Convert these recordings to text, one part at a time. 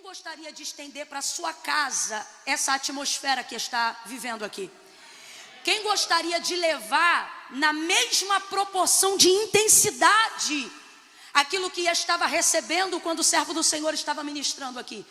gostaria de estender para sua casa essa atmosfera que está vivendo aqui? Quem gostaria de levar na mesma proporção de intensidade aquilo que estava recebendo quando o servo do Senhor estava ministrando aqui?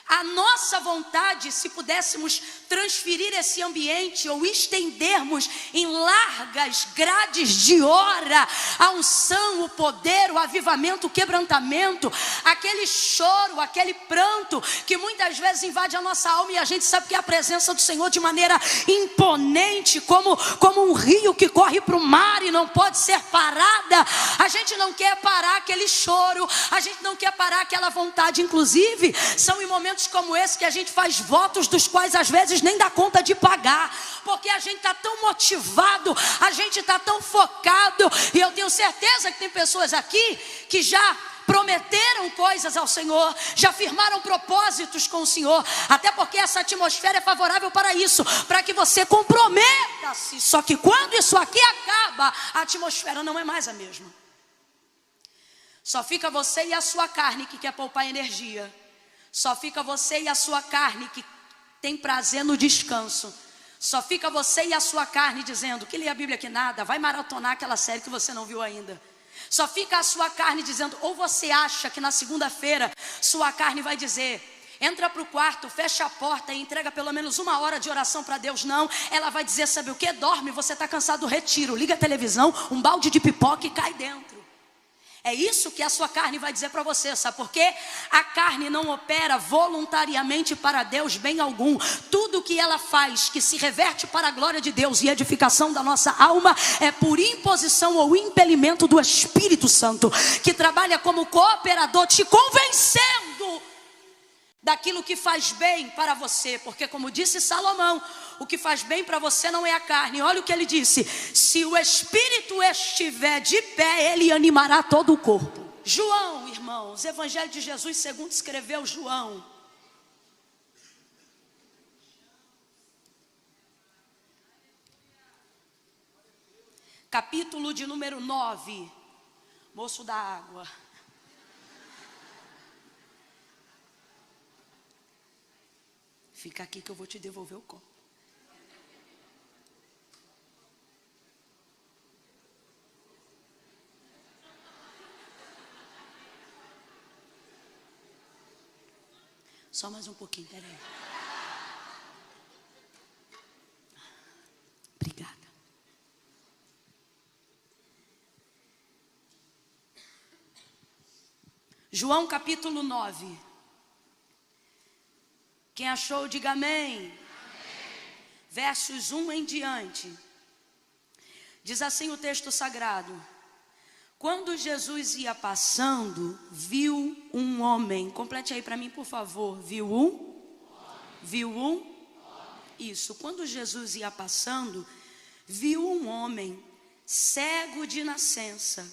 A nossa vontade, se pudéssemos transferir esse ambiente ou estendermos em largas grades de hora a unção, o poder, o avivamento, o quebrantamento, aquele choro, aquele pranto que muitas vezes invade a nossa alma e a gente sabe que é a presença do Senhor de maneira imponente, como um rio que corre para o mar e não pode ser parada. A gente não quer parar aquele choro, a gente não quer parar aquela vontade. Inclusive, são em momentos como esse que a gente faz votos dos quais às vezes nem dá conta de pagar, porque a gente está tão motivado, a gente está tão focado, e eu tenho certeza que tem pessoas aqui que já prometeram coisas ao Senhor, já firmaram propósitos com o Senhor, até porque essa atmosfera é favorável para isso, para que você comprometa-se. Só que quando isso aqui acaba, a atmosfera não é mais a mesma. Só fica você e a sua carne que quer poupar energia. Só fica você e a sua carne que tem prazer no descanso. Só fica você e a sua carne dizendo que lê a Bíblia que nada, vai maratonar aquela série que você não viu ainda. Só fica a sua carne dizendo, ou você acha que na segunda-feira sua carne vai dizer, entra para o quarto, fecha a porta e entrega pelo menos 1 hora de oração para Deus. Não, ela vai dizer, sabe o que? Dorme, você está cansado, retiro, liga a televisão, um balde de pipoca e cai dentro. É isso que a sua carne vai dizer para você, sabe por quê? A carne não opera voluntariamente para Deus bem algum. Tudo que ela faz, que se reverte para a glória de Deus e edificação da nossa alma, é por imposição ou impelimento do Espírito Santo, que trabalha como cooperador, te convencendo daquilo que faz bem para você. Porque como disse Salomão, o que faz bem para você não é a carne. Olha o que ele disse, se o Espírito estiver de pé, ele animará todo o corpo. João, irmãos, Evangelho de Jesus segundo escreveu João, capítulo de número 9, moço da água. Fica aqui que eu vou te devolver o copo. Só mais um pouquinho, peraí. Obrigada. João capítulo 9. Quem achou, diga amém. Amém. Versos 1 em diante. Diz assim o texto sagrado. Quando Jesus ia passando, viu um homem. Complete aí para mim, por favor. Viu um? Isso. Quando Jesus ia passando, viu um homem cego de nascença.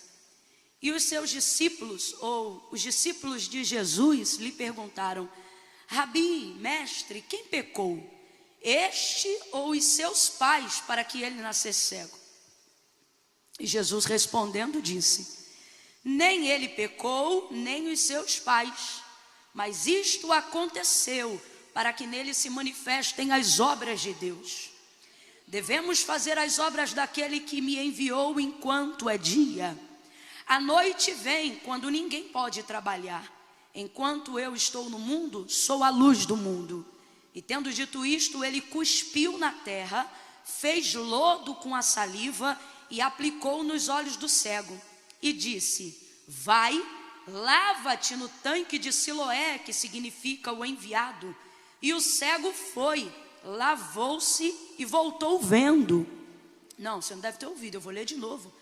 E os seus discípulos, ou os discípulos de Jesus, lhe perguntaram, Rabi, mestre, quem pecou? Este ou os seus pais para que ele nascesse cego? E Jesus respondendo disse, nem ele pecou, nem os seus pais, mas isto aconteceu para que nele se manifestem as obras de Deus. Devemos fazer as obras daquele que me enviou enquanto é dia. A noite vem quando ninguém pode trabalhar. Enquanto eu estou no mundo, sou a luz do mundo. E tendo dito isto, ele cuspiu na terra, fez lodo com a saliva e aplicou nos olhos do cego. E disse, vai, lava-te no tanque de Siloé, que significa o enviado. E o cego foi, lavou-se e voltou vendo. Não, você não deve ter ouvido, eu vou ler de novo.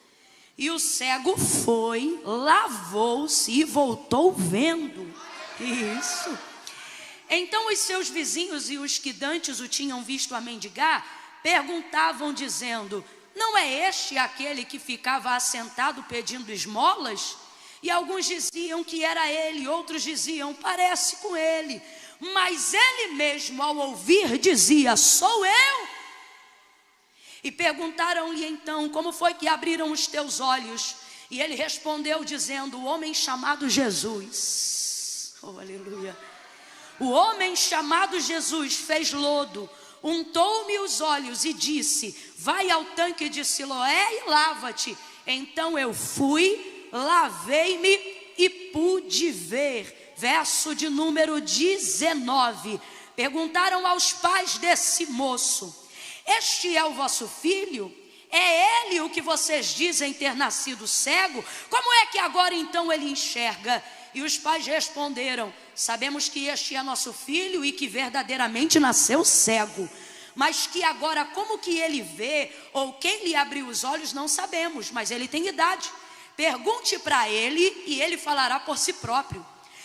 E o cego foi, lavou-se e voltou vendo. Isso. Então os seus vizinhos e os que dantes o tinham visto a mendigar, perguntavam dizendo, não é este aquele que ficava assentado pedindo esmolas? E alguns diziam que era ele, outros diziam, parece com ele. Mas ele mesmo ao ouvir dizia, sou eu. E perguntaram-lhe então, como foi que abriram os teus olhos? E ele respondeu dizendo, o homem chamado Jesus, oh aleluia, O homem chamado Jesus fez lodo, untou-me os olhos e disse: vai ao tanque de Siloé e lava-te. Então eu fui, lavei-me e pude ver. Verso de número 19. Perguntaram aos pais desse moço: este é o vosso filho? É ele o que vocês dizem ter nascido cego? Como é que agora então ele enxerga? E os pais responderam: sabemos que este é nosso filho e que verdadeiramente nasceu cego. Mas que agora como que ele vê ou quem lhe abriu os olhos não sabemos, mas ele tem idade. Pergunte para ele e ele falará por si próprio.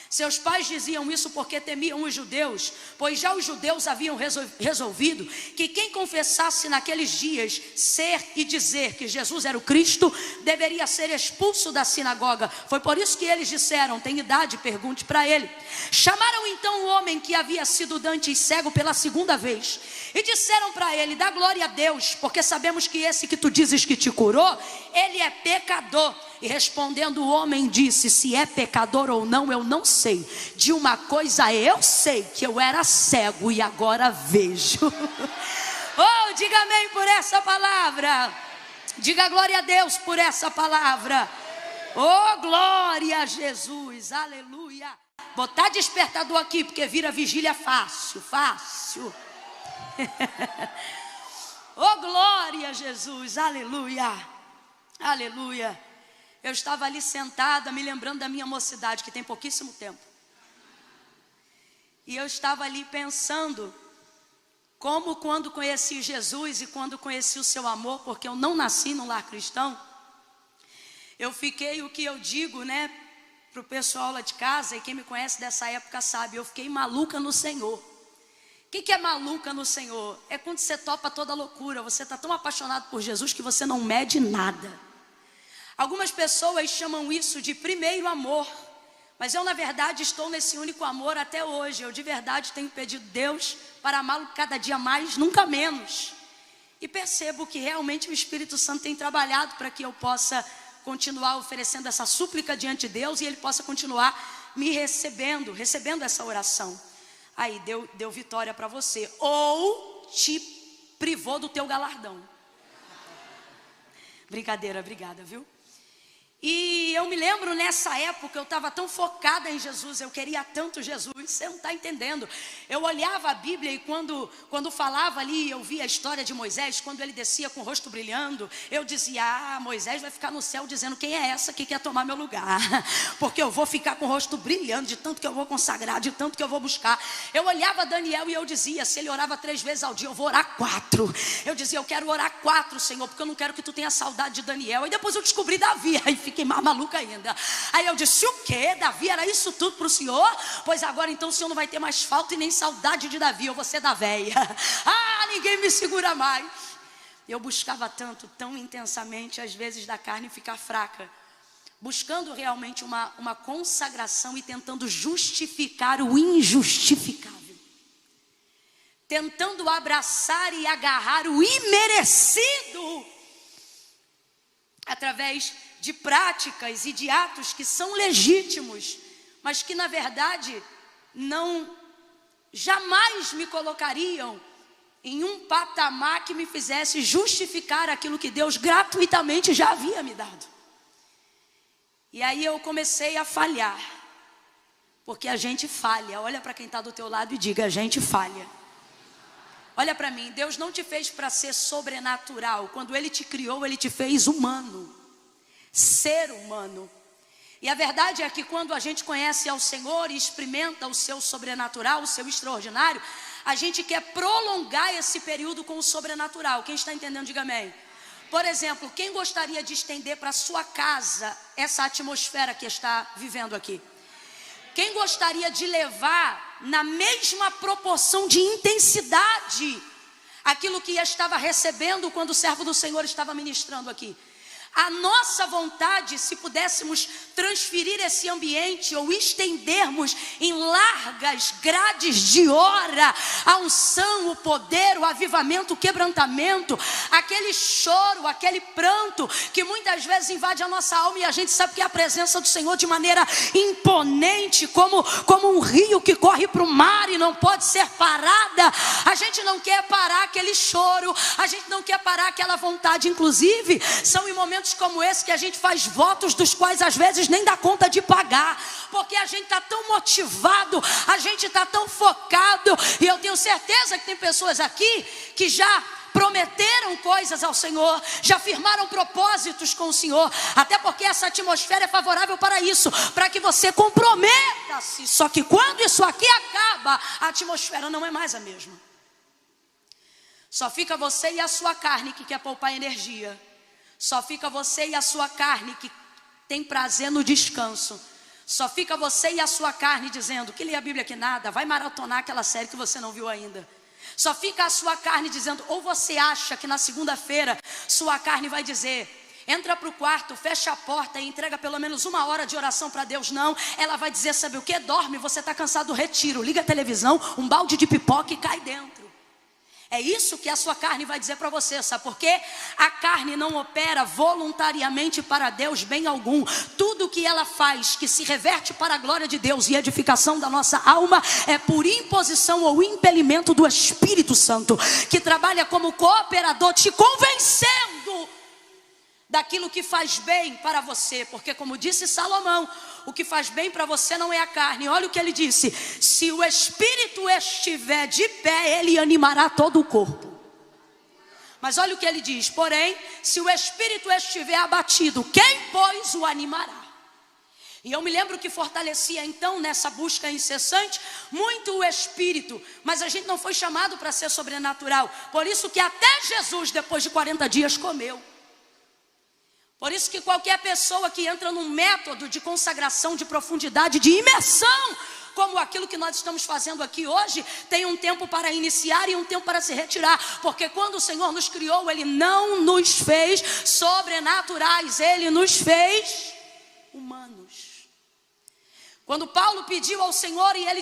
Seus pais diziam isso porque temiam os judeus, pois já os judeus haviam resolvido que quem confessasse naqueles dias ser e dizer que Jesus era o Cristo, deveria ser expulso da sinagoga. Foi por isso que eles disseram: tem idade, pergunte para ele. Chamaram então o homem que havia sido dantes cego pela segunda vez e disseram para ele: dá glória a Deus, porque sabemos que esse que tu dizes que te curou, ele é pecador. E respondendo o homem disse: se é pecador ou não, eu não sei. De uma coisa eu sei, que eu era cego e agora vejo. Oh, diga amém por essa palavra. Diga glória a Deus por essa palavra. Oh, glória a Jesus, aleluia. Botar despertador aqui, porque vira vigília fácil. Oh, glória a Jesus, aleluia, aleluia. Eu estava ali sentada, me lembrando da minha mocidade, que tem pouquíssimo tempo. E eu estava ali pensando, como quando conheci Jesus e quando conheci o seu amor, porque eu não nasci num lar cristão, eu fiquei, o que eu digo, né, para o pessoal lá de casa, e quem me conhece dessa época sabe, eu fiquei maluca no Senhor. O que é maluca no Senhor? É quando você topa toda loucura, você está tão apaixonado por Jesus que você não mede nada. Algumas pessoas chamam isso de primeiro amor, mas eu na verdade estou nesse único amor até hoje. Eu de verdade tenho pedido a Deus para amá-lo cada dia mais, nunca menos. E percebo que realmente o Espírito Santo tem trabalhado para que eu possa continuar oferecendo essa súplica diante de Deus e Ele possa continuar me recebendo essa oração. Aí deu vitória para você, ou te privou do teu galardão. Brincadeira, obrigada, viu? E eu me lembro nessa época, eu estava tão focada em Jesus, eu queria tanto Jesus, você não está entendendo. Eu olhava a Bíblia e quando falava ali, eu via a história de Moisés, quando ele descia com o rosto brilhando, eu dizia: Moisés vai ficar no céu dizendo: quem é essa que quer tomar meu lugar? Porque eu vou ficar com o rosto brilhando, de tanto que eu vou consagrar, de tanto que eu vou buscar. Eu olhava Daniel e eu dizia: se ele orava 3 vezes ao dia, eu vou orar 4. Eu dizia: eu quero orar 4, Senhor, porque eu não quero que tu tenha saudade de Daniel. E depois eu descobri Davi, aí fiquei mais maluca ainda. Aí eu disse: o quê? Davi era isso tudo para o Senhor? Pois agora então o Senhor não vai ter mais falta e nem saudade de Davi, eu vou ser da véia. Ninguém me segura mais. Eu buscava tanto, tão intensamente, às vezes da carne ficar fraca, buscando realmente uma consagração e tentando justificar o injustificável, tentando abraçar e agarrar o imerecido através de práticas e de atos que são legítimos, mas que na verdade jamais me colocariam em um patamar que me fizesse justificar aquilo que Deus gratuitamente já havia me dado. E aí eu comecei a falhar, porque a gente falha. Olha para quem está do teu lado e diga: a gente falha. Olha para mim, Deus não te fez para ser sobrenatural. Quando Ele te criou, Ele te fez humano, ser humano. E a verdade é que quando a gente conhece ao Senhor e experimenta o seu sobrenatural, o seu extraordinário, a gente quer prolongar esse período com o sobrenatural. Quem está entendendo, diga amém. Por exemplo, quem gostaria de estender para a sua casa essa atmosfera que está vivendo aqui? Quem gostaria de levar na mesma proporção de intensidade aquilo que estava recebendo quando o servo do Senhor estava ministrando aqui? A nossa vontade, se pudéssemos transferir esse ambiente ou estendermos em largas grades de hora, a unção, o poder, o avivamento, o quebrantamento, aquele choro, aquele pranto que muitas vezes invade a nossa alma e a gente sabe que é a presença do Senhor de maneira imponente, como um rio que corre para o mar e não pode ser parada. A gente não quer parar aquele choro, a gente não quer parar aquela vontade. Inclusive, são em momentos como esse que a gente faz votos dos quais às vezes nem dá conta de pagar, porque a gente está tão motivado, a gente está tão focado. E eu tenho certeza que tem pessoas aqui que já prometeram coisas ao Senhor, já firmaram propósitos com o Senhor, até porque essa atmosfera é favorável para isso, para que você comprometa-se. Só que quando isso aqui acaba, a atmosfera não é mais a mesma. Só fica você e a sua carne que quer poupar energia. Só fica você e a sua carne que tem prazer no descanso. Só fica você e a sua carne dizendo que lê a Bíblia que nada, vai maratonar aquela série que você não viu ainda. Só fica a sua carne dizendo, ou você acha que na segunda-feira sua carne vai dizer, entra para o quarto, fecha a porta e entrega pelo menos 1 hora de oração para Deus. Não, ela vai dizer, sabe o que? Dorme, você está cansado do retiro, liga a televisão, um balde de pipoca e cai dentro. É isso que a sua carne vai dizer para você, sabe por quê? A carne não opera voluntariamente para Deus bem algum. Tudo que ela faz, que se reverte para a glória de Deus e edificação da nossa alma, é por imposição ou impelimento do Espírito Santo, que trabalha como cooperador, te convencendo daquilo que faz bem para você. Porque como disse Salomão, o que faz bem para você não é a carne. Olha o que ele disse, se o Espírito estiver de pé, ele animará todo o corpo. Mas olha o que ele diz, porém, se o Espírito estiver abatido, quem pois o animará? E eu me lembro que fortalecia então nessa busca incessante muito o Espírito, mas a gente não foi chamado para ser sobrenatural. Por isso que até Jesus, depois de 40 dias, comeu. Por isso que qualquer pessoa que entra num método de consagração, de profundidade, de imersão, como aquilo que nós estamos fazendo aqui hoje, tem um tempo para iniciar e um tempo para se retirar. Porque quando o Senhor nos criou, Ele não nos fez sobrenaturais, Ele nos fez humanos. Quando Paulo pediu ao Senhor e ele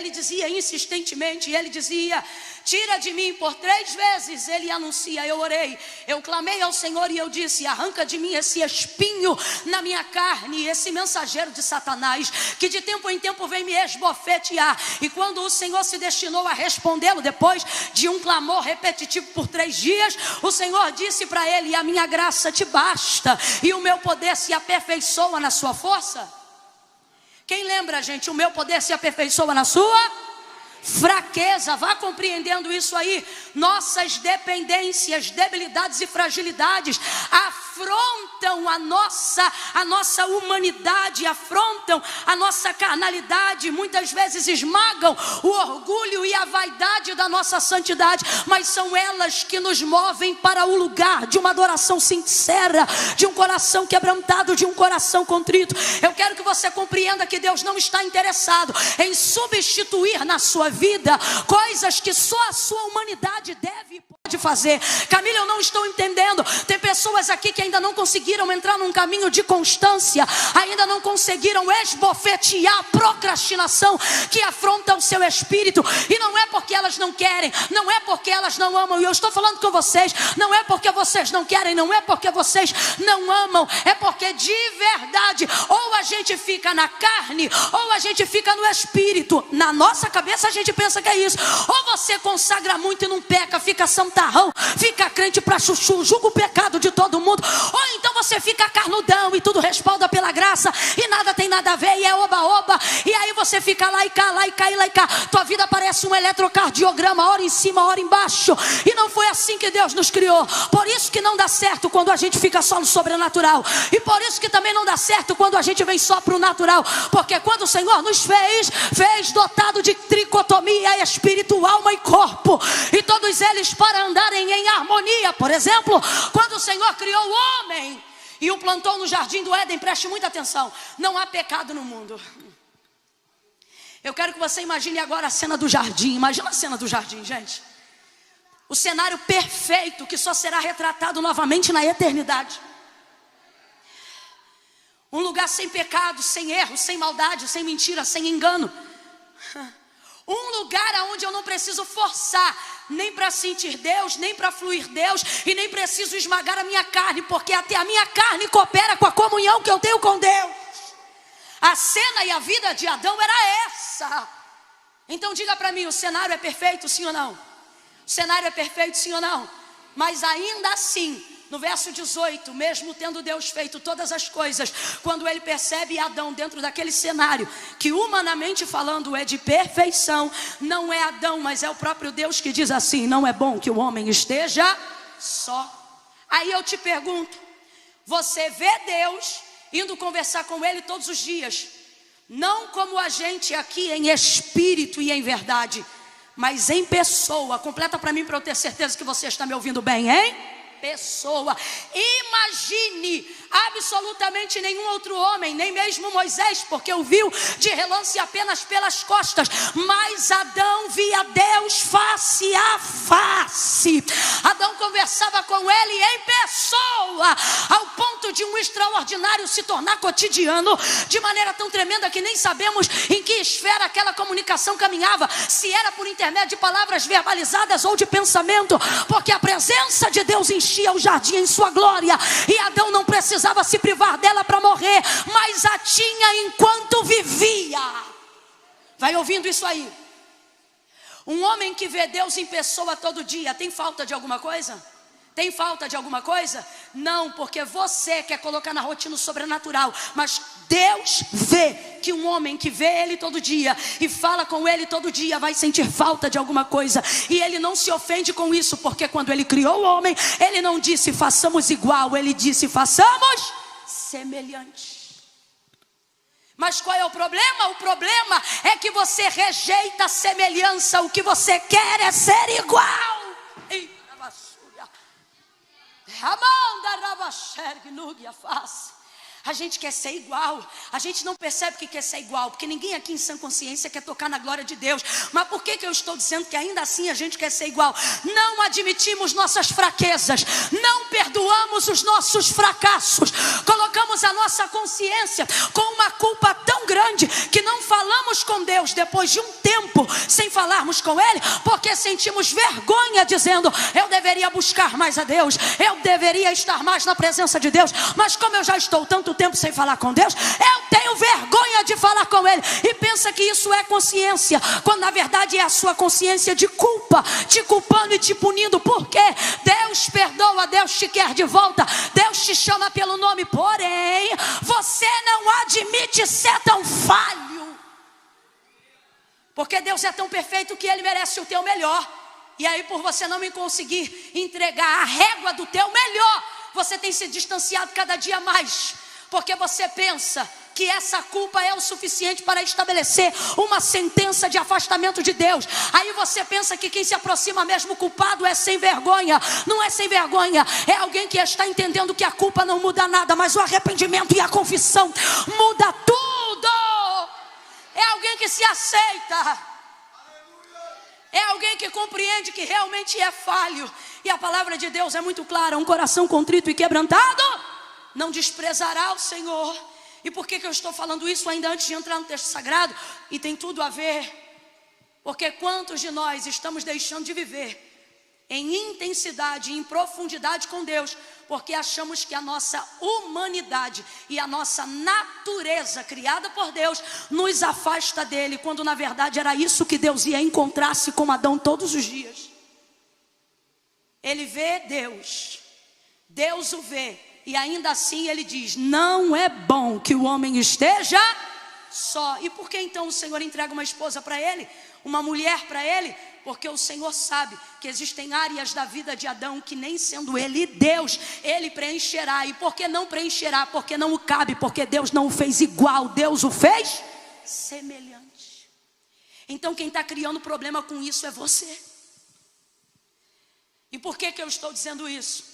dizia insistentemente, ele dizia, tira de mim, por 3 vezes ele anuncia, eu orei, eu clamei ao Senhor e eu disse, arranca de mim esse espinho na minha carne, esse mensageiro de Satanás, que de tempo em tempo vem me esbofetear. E quando o Senhor se destinou a respondê-lo, depois de um clamor repetitivo por 3 dias, o Senhor disse para ele, a minha graça te basta, e o meu poder se aperfeiçoa na sua força. Quem lembra, gente, o meu poder se aperfeiçoa na sua fraqueza. Vá compreendendo isso aí. Nossas dependências, debilidades e fragilidades afrontam a nossa humanidade, afrontam a nossa carnalidade, muitas vezes esmagam o orgulho e a vaidade da nossa santidade, mas são elas que nos movem para o lugar de uma adoração sincera, de um coração quebrantado, de um coração contrito. Eu quero que você compreenda que Deus não está interessado em substituir na sua vida coisas que só a sua humanidade deve e pode fazer. Camila, eu não estou entendendo. Tem pessoas aqui que ainda não conseguiram entrar num caminho de constância, ainda não conseguiram esbofetear a procrastinação que afronta o seu espírito. E não é porque elas não querem, não é porque elas não amam. E eu estou falando com vocês, não é porque vocês não querem, não é porque vocês não amam, é porque de verdade, ou a gente fica na carne, ou a gente fica no espírito. Na nossa cabeça a gente pensa que é isso. Ou você consagra muito e não peca, fica santarrão, fica crente pra chuchu, julga o pecado de todo mundo. Ou então você fica carnudão e tudo respalda pela graça e nada tem nada a ver e é oba-oba. E aí você fica lá e cá, lá e cá e lá e cá. Tua vida parece um eletrocardiograma, hora em cima, hora embaixo. E não foi assim que Deus nos criou. Por isso que não dá certo quando a gente fica só no sobrenatural. E por isso que também não dá certo quando a gente vem só pro natural. Porque quando o Senhor nos fez dotado de tricotomia, espírito, alma e corpo. E todos eles para andarem em harmonia. Por exemplo, quando o Senhor criou o homem e o plantou no jardim do Éden, preste muita atenção, não há pecado no mundo. Eu quero que você imagine agora a cena do jardim. Imagina a cena do jardim, gente. O cenário perfeito que só será retratado novamente na eternidade. Um lugar sem pecado, sem erro, sem maldade, sem mentira, sem engano. Um lugar onde eu não preciso forçar, nem para sentir Deus, nem para fluir Deus, e nem preciso esmagar a minha carne, porque até a minha carne coopera com a comunhão que eu tenho com Deus. A cena e a vida de Adão era essa. Então diga para mim, o cenário é perfeito, sim ou não? O cenário é perfeito, sim ou não? Mas ainda assim, no verso 18, mesmo tendo Deus feito todas as coisas, quando ele percebe Adão dentro daquele cenário, que humanamente falando é de perfeição, não é Adão, mas é o próprio Deus que diz assim: não é bom que o homem esteja só. Aí eu te pergunto, você vê Deus indo conversar com ele todos os dias, não como a gente aqui em espírito e em verdade, mas em pessoa? Completa para mim, para eu ter certeza que você está me ouvindo bem, hein? Pessoa. Imagine, absolutamente nenhum outro homem, nem mesmo Moisés, porque o viu de relance apenas pelas costas, mas Adão via Deus face a face. Adão conversava com ele em pessoa, ao ponto de um extraordinário se tornar cotidiano, de maneira tão tremenda que nem sabemos em que esfera aquela comunicação caminhava, se era por intermédio de palavras verbalizadas ou de pensamento, porque a presença de Deus enchia o jardim em sua glória, e Adão não precisava se privar dela para morrer, mas a tinha enquanto vivia. Vai ouvindo isso aí? Um homem que vê Deus em pessoa todo dia, tem falta de alguma coisa? Tem falta de alguma coisa? Não, porque você quer colocar na rotina o sobrenatural, mas Deus vê que um homem que vê ele todo dia e fala com ele todo dia vai sentir falta de alguma coisa, e ele não se ofende com isso, porque quando ele criou o homem, ele não disse façamos igual, ele disse façamos semelhante. Mas qual é o problema? O problema é que você rejeita a semelhança, o que você quer é ser igual. A gente quer ser igual. A gente não percebe que quer ser igual, porque ninguém aqui em sã consciência quer tocar na glória de Deus. Mas por que eu estou dizendo que ainda assim a gente quer ser igual? Não admitimos nossas fraquezas, não perdoamos os nossos fracassos, colocamos a nossa consciência com uma culpa tão grande que não falamos com Deus depois de um tempo sem falarmos com Ele, porque sentimos vergonha, dizendo eu deveria buscar mais a Deus, eu deveria estar mais na presença de Deus, mas como eu já estou tanto tempo sem falar com Deus, eu tenho vergonha de falar com Ele, e pensa que isso é consciência, quando na verdade é a sua consciência de culpa, te culpando e te punindo, porque Deus perdoa, Deus te quer de volta, Deus te chama pelo nome, porém você não admite ser tão falho, porque Deus é tão perfeito que Ele merece o teu melhor, e aí por você não me conseguir entregar a régua do teu melhor, você tem se distanciado cada dia mais, porque você pensa que essa culpa é o suficiente para estabelecer uma sentença de afastamento de Deus. Aí você pensa que quem se aproxima mesmo culpado é sem vergonha. Não é sem vergonha, é alguém que está entendendo que a culpa não muda nada, mas o arrependimento e a confissão muda tudo. É alguém que se aceita, é alguém que compreende que realmente é falho. E a palavra de Deus é muito clara: um coração contrito e quebrantado não desprezará o Senhor. E por que eu estou falando isso ainda antes de entrar no texto sagrado? E tem tudo a ver, porque quantos de nós estamos deixando de viver em intensidade, em profundidade com Deus, porque achamos que a nossa humanidade e a nossa natureza criada por Deus nos afasta dele, quando na verdade era isso que Deus ia encontrar-se com Adão todos os dias. Ele vê Deus, Deus o vê, e ainda assim ele diz: não é bom que o homem esteja só. E por que então o Senhor entrega uma esposa para ele, uma mulher para ele? Porque o Senhor sabe que existem áreas da vida de Adão que, nem sendo ele Deus, ele preencherá. E por que não preencherá? Porque não o cabe, porque Deus não o fez igual, Deus o fez semelhante. Então quem está criando problema com isso é você. E por que eu estou dizendo isso?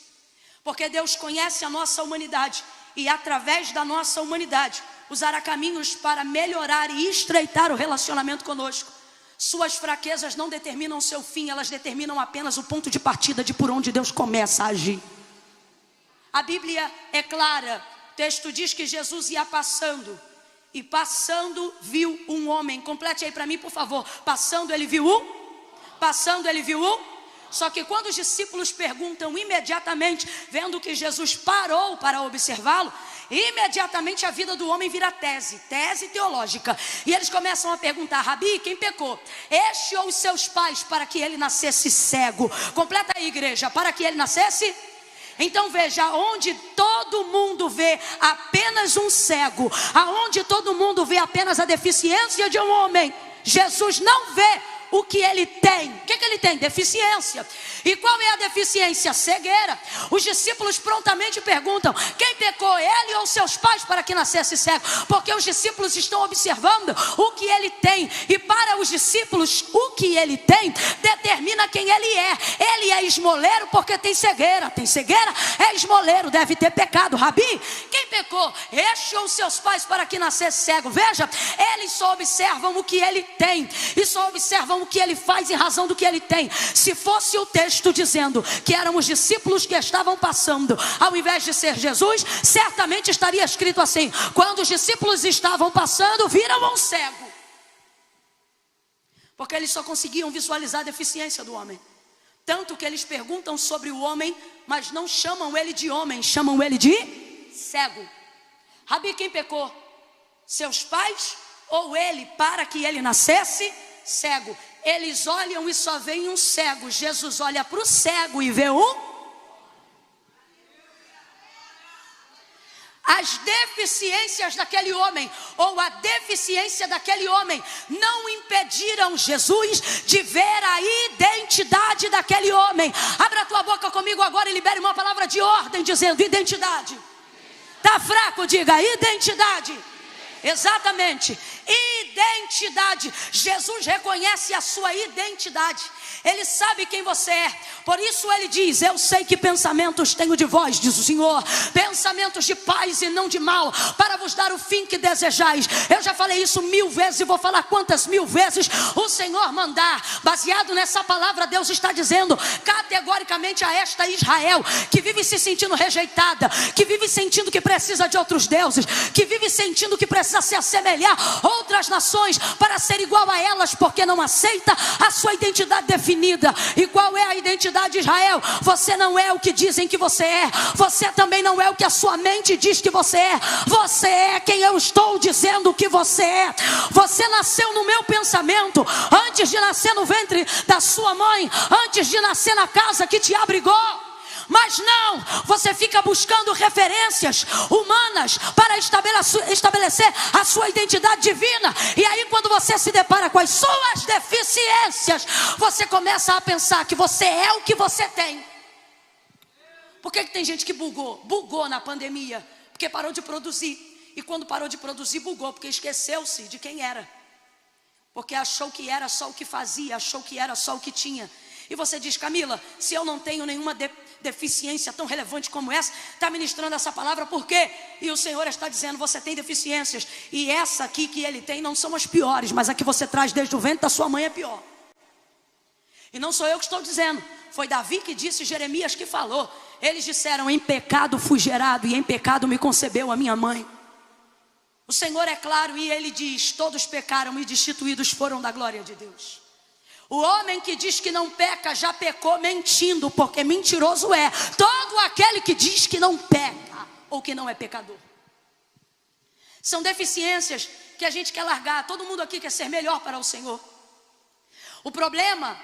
Porque Deus conhece a nossa humanidade, e através da nossa humanidade usará caminhos para melhorar e estreitar o relacionamento conosco. Suas fraquezas não determinam seu fim, elas determinam apenas o ponto de partida de por onde Deus começa a agir. A Bíblia é clara texto diz que Jesus ia passando, e passando viu um homem. Complete aí para mim, por favor. Passando ele viu um. Só que quando os discípulos perguntam imediatamente, vendo que Jesus parou para observá-lo, imediatamente a vida do homem vira tese teológica. E eles começam a perguntar: Rabi, quem pecou? Este ou os seus pais, para que ele nascesse cego? Completa aí, igreja, para que ele nascesse. Então veja, onde todo mundo vê apenas um cego, aonde todo mundo vê apenas a deficiência de um homem, Jesus não vê o que ele tem. O que ele tem? Deficiência. E qual é a deficiência? Cegueira. Os discípulos prontamente perguntam: quem pecou, ele ou seus pais, para que nascesse cego? Porque os discípulos estão observando o que ele tem, e para os discípulos o que ele tem determina quem ele é. Ele é esmoleiro porque tem cegueira. Tem cegueira, é esmoleiro, deve ter pecado. Rabi, quem pecou? Este ou seus pais, para que nascesse cego? Veja, eles só observam o que ele tem, e só observam o que ele faz em razão do que ele tem. Se fosse o texto dizendo que eram os discípulos que estavam passando, ao invés de ser Jesus, certamente estaria escrito assim: quando os discípulos estavam passando, viram um cego. Porque eles só conseguiam visualizar a deficiência do homem. Tanto que eles perguntam sobre o homem, mas não chamam ele de homem, chamam ele de cego. Rabi, quem pecou? Seus pais ou ele, para que ele nascesse cego? Eles olham e só veem um cego. Jesus olha para o cego e vê um. As deficiências daquele homem, ou a deficiência daquele homem, não impediram Jesus de ver a identidade daquele homem. Abra a tua boca comigo agora e libere uma palavra de ordem, dizendo: identidade. Tá fraco? Diga identidade. Exatamente, identidade. Jesus reconhece a sua identidade. Ele sabe quem você é. Por isso ele diz: eu sei que pensamentos tenho de vós, diz o Senhor, pensamentos de paz e não de mal, para vos dar o fim que desejais. Eu já falei isso 1000 vezes e vou falar quantas 1000 vezes o Senhor mandar. Baseado nessa palavra, Deus está dizendo categoricamente a esta Israel, que vive se sentindo rejeitada, que vive sentindo que precisa de outros deuses, que vive sentindo que precisa se assemelhar a outras nações para ser igual a elas, porque não aceita a sua identidade definida. E qual é a identidade de Israel? Você não é o que dizem que você é. Você também não é o que a sua mente diz que você é. Você é quem eu estou dizendo que você é. Você nasceu no meu pensamento antes de nascer no ventre da sua mãe, antes de nascer na casa que te abrigou. Mas não, você fica buscando referências humanas para estabelecer a sua identidade divina. E aí quando você se depara com as suas deficiências, você começa a pensar que você é o que você tem. Por que tem gente que bugou na pandemia? Porque parou de produzir. E quando parou de produzir, bugou, porque esqueceu-se de quem era. Porque achou que era só o que fazia, achou que era só o que tinha. E você diz: Camila, se eu não tenho nenhuma deficiência tão relevante como essa, está ministrando essa palavra por quê? E o Senhor está dizendo: você tem deficiências, e essa aqui que ele tem não são as piores, mas a que você traz desde o ventre da sua mãe é pior. E não sou eu que estou dizendo, foi Davi que disse, Jeremias que falou. Eles disseram: em pecado fui gerado, e em pecado me concebeu a minha mãe. O Senhor é claro e ele diz: todos pecaram e destituídos foram da glória de Deus. O homem que diz que não peca já pecou mentindo, porque mentiroso é todo aquele que diz que não peca ou que não é pecador. São deficiências que a gente quer largar. Todo mundo aqui quer ser melhor para o Senhor. O problema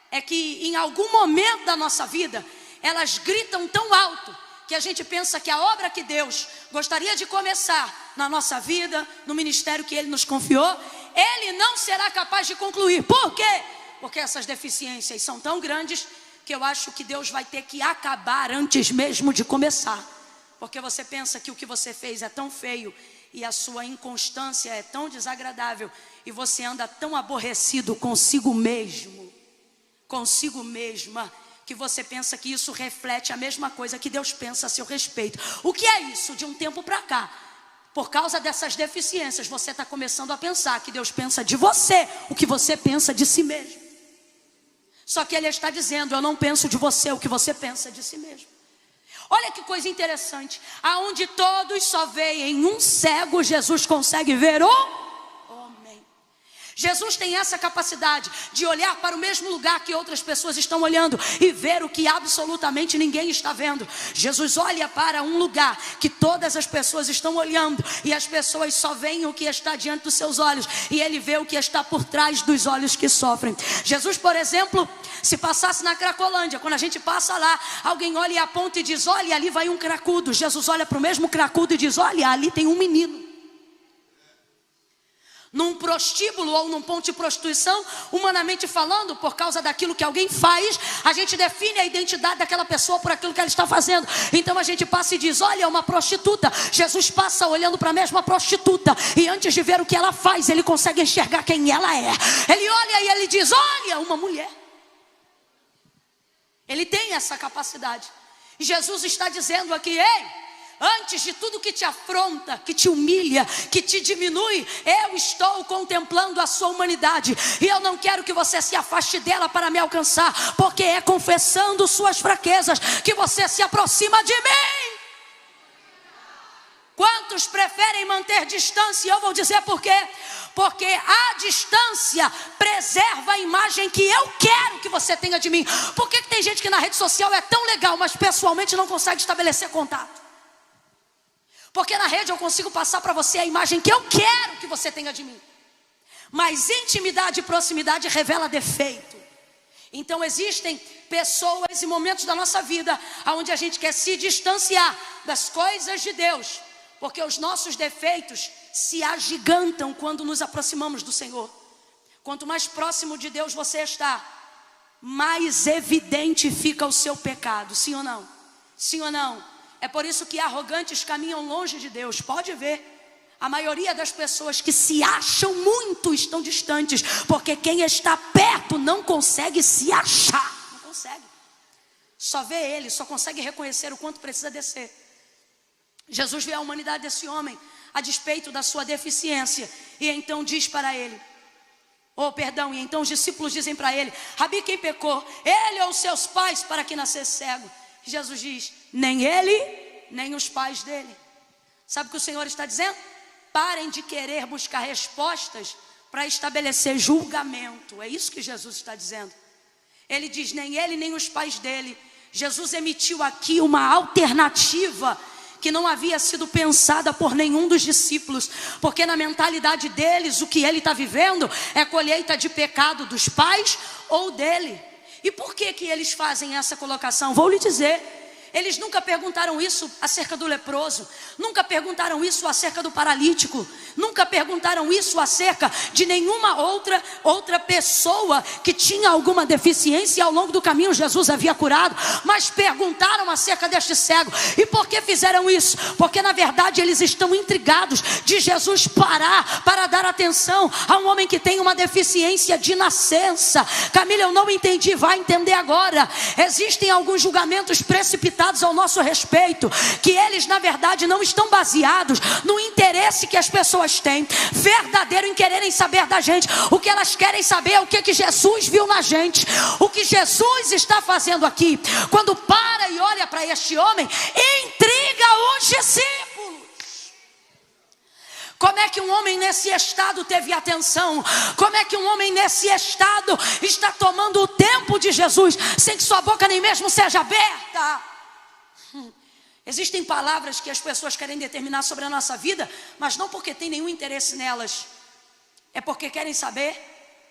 é que em algum momento da nossa vida elas gritam tão alto que a gente pensa que a obra que Deus gostaria de começar na nossa vida, no ministério que Ele nos confiou, Ele não será capaz de concluir. Por quê? Porque essas deficiências são tão grandes que eu acho que Deus vai ter que acabar antes mesmo de começar. Porque você pensa que o que você fez é tão feio e a sua inconstância é tão desagradável e você anda tão aborrecido consigo mesmo, consigo mesma, que você pensa que isso reflete a mesma coisa que Deus pensa a seu respeito. O que é isso? De um tempo para cá, por causa dessas deficiências, você está começando a pensar que Deus pensa de você o que você pensa de si mesmo. Só que Ele está dizendo: eu não penso de você o que você pensa de si mesmo. Olha que coisa interessante. Aonde todos só veem um cego, Jesus consegue ver o homem. Jesus tem essa capacidade de olhar para o mesmo lugar que outras pessoas estão olhando e ver o que absolutamente ninguém está vendo. Jesus olha para um lugar que todas as pessoas estão olhando e as pessoas só veem o que está diante dos seus olhos, e ele vê o que está por trás dos olhos que sofrem. Jesus, por exemplo, se passasse na Cracolândia, quando a gente passa lá, alguém olha e aponta e diz: olha, ali vai um cracudo. Jesus olha para o mesmo cracudo e diz: olha, ali tem um menino. Num prostíbulo ou num ponto de prostituição, humanamente falando, por causa daquilo que alguém faz, a gente define a identidade daquela pessoa por aquilo que ela está fazendo. Então a gente passa e diz: olha, é uma prostituta. Jesus passa olhando para a mesma prostituta, e antes de ver o que ela faz, ele consegue enxergar quem ela é. Ele olha e ele diz: olha, uma mulher. Ele tem essa capacidade. E Jesus está dizendo aqui: ei, antes de tudo que te afronta, que te humilha, que te diminui, eu estou contemplando a sua humanidade, e eu não quero que você se afaste dela para me alcançar, porque é confessando suas fraquezas que você se aproxima de mim. Quantos preferem manter distância? Eu vou dizer por quê. Porque a distância preserva a imagem que eu quero que você tenha de mim. Por que tem gente que na rede social é tão legal, mas pessoalmente não consegue estabelecer contato? Porque na rede eu consigo passar para você a imagem que eu quero que você tenha de mim. Mas intimidade e proximidade revela defeito. Então existem pessoas e momentos da nossa vida onde a gente quer se distanciar das coisas de Deus, porque os nossos defeitos se agigantam quando nos aproximamos do Senhor. Quanto mais próximo de Deus você está, mais evidente fica o seu pecado. Sim ou não? Sim ou não? É por isso que arrogantes caminham longe de Deus. Pode ver, a maioria das pessoas que se acham muito estão distantes, porque quem está perto não consegue se achar. Não consegue. Só vê ele, só consegue reconhecer o quanto precisa descer. Jesus vê a humanidade desse homem a despeito da sua deficiência, e então diz para ele, e então os discípulos dizem para ele: Rabi, quem pecou? Ele ou seus pais para que nascesse cego? Jesus diz: nem ele, nem os pais dele. Sabe o que o Senhor está dizendo? Parem de querer buscar respostas para estabelecer julgamento. É isso que Jesus está dizendo. Ele diz: nem ele, nem os pais dele. Jesus emitiu aqui uma alternativa que não havia sido pensada por nenhum dos discípulos, porque na mentalidade deles, o que ele está vivendo é colheita de pecado dos pais ou dele. E por que eles fazem essa colocação? Vou lhe dizer. Eles nunca perguntaram isso acerca do leproso, nunca perguntaram isso acerca do paralítico, nunca perguntaram isso acerca de nenhuma outra pessoa que tinha alguma deficiência e ao longo do caminho Jesus havia curado, mas perguntaram acerca deste cego. E por que fizeram isso? Porque na verdade eles estão intrigados de Jesus parar para dar atenção a um homem que tem uma deficiência de nascença. Camila, eu não entendi, vai entender agora. Existem alguns julgamentos precipitados ao nosso respeito, que eles na verdade não estão baseados no interesse que as pessoas têm, verdadeiro em quererem saber da gente. O que elas querem saber é o que Jesus viu na gente, o que Jesus está fazendo aqui. Quando para e olha para este homem, intriga os discípulos. Como é que um homem nesse estado teve atenção? Como é que um homem nesse estado está tomando o tempo de Jesus sem que sua boca nem mesmo seja aberta? Existem palavras que as pessoas querem determinar sobre a nossa vida, mas não porque tem nenhum interesse nelas, é porque querem saber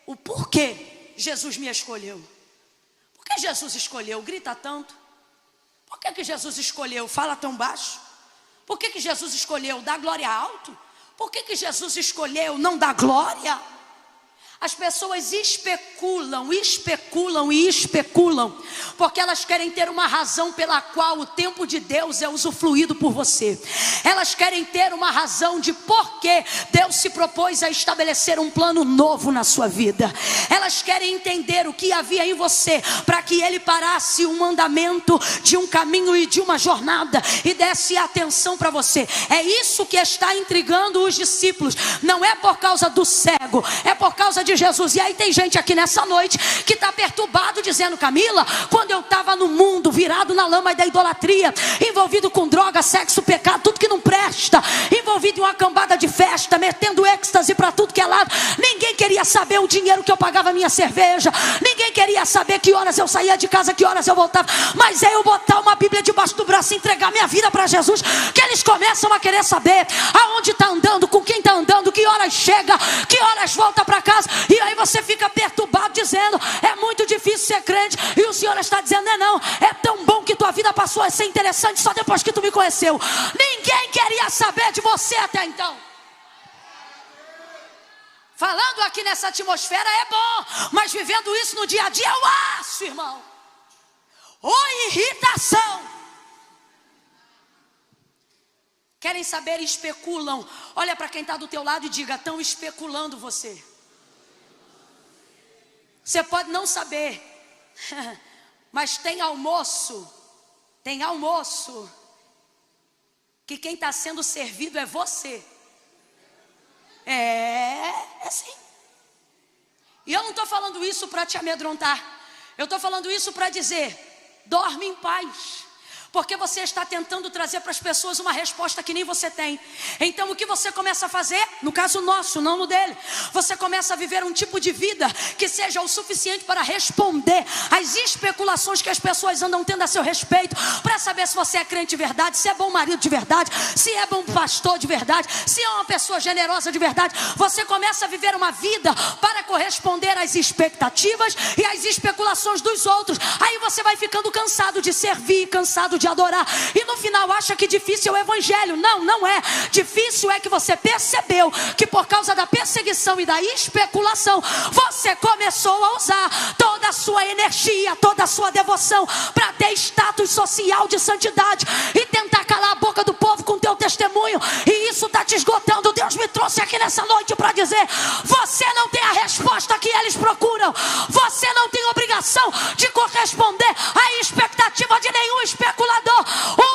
o porquê Jesus me escolheu. Por que Jesus escolheu? Grita tanto. Por que Jesus escolheu? Fala tão baixo. Por que Jesus escolheu? Dá glória alto. Por que Jesus escolheu não dar glória? As pessoas especulam, porque elas querem ter uma razão pela qual o tempo de Deus é usufruído por você. Elas querem ter uma razão de por que Deus se propôs a estabelecer um plano novo na sua vida. Elas querem entender o que havia em você para que Ele parasse um andamento de um caminho e de uma jornada e desse atenção para você. É isso que está intrigando os discípulos. Não é por causa do cego, é por causa de Jesus. E aí tem gente aqui nessa noite que está perturbado, dizendo: Camila, quando eu estava no mundo, virado na lama da idolatria, envolvido com droga, sexo, pecado, tudo que não presta, envolvido em uma cambada de festa, metendo êxtase para tudo que é lado, ninguém queria saber o dinheiro que eu pagava a minha cerveja, ninguém queria saber que horas eu saía de casa, que horas eu voltava. Mas é eu botar uma Bíblia debaixo do braço e entregar minha vida para Jesus, que eles começam a querer saber aonde está andando, com quem está andando, que horas chega, que horas volta para casa. E aí você fica perturbado, dizendo: é muito difícil ser crente. E o Senhor está dizendo: não, é tão bom que tua vida passou a ser interessante só depois que tu me conheceu. Ninguém queria saber de você até então. Falando aqui nessa atmosfera é bom, mas vivendo isso no dia a dia é o aço, irmão. Ou irritação. Querem saber e especulam. Olha para quem está do teu lado e diga: estão especulando você. Você pode não saber, mas tem almoço, que quem está sendo servido é você. É sim. E eu não estou falando isso para te amedrontar. Eu estou falando isso para dizer: dorme em paz. Porque você está tentando trazer para as pessoas uma resposta que nem você tem. Então o que você começa a fazer? No caso nosso, não no dele. Você começa a viver um tipo de vida que seja o suficiente para responder às especulações que as pessoas andam tendo a seu respeito, para saber se você é crente de verdade, se é bom marido de verdade, se é bom pastor de verdade, se é uma pessoa generosa de verdade. Você começa a viver uma vida para corresponder às expectativas e às especulações dos outros. Aí você vai ficando cansado de servir, cansado de adorar, e no final acha que difícil é o evangelho. Não, não é. Difícil é que você percebeu que por causa da perseguição e da especulação, você começou a usar toda a sua energia, toda a sua devoção para ter status social de santidade e tentar calar a boca do povo com teu testemunho, e isso está te esgotando. Deus me trouxe aqui nessa noite para dizer: você não tem a resposta que eles procuram. Você não tem obrigação de corresponder à expectativa de nenhum especulador.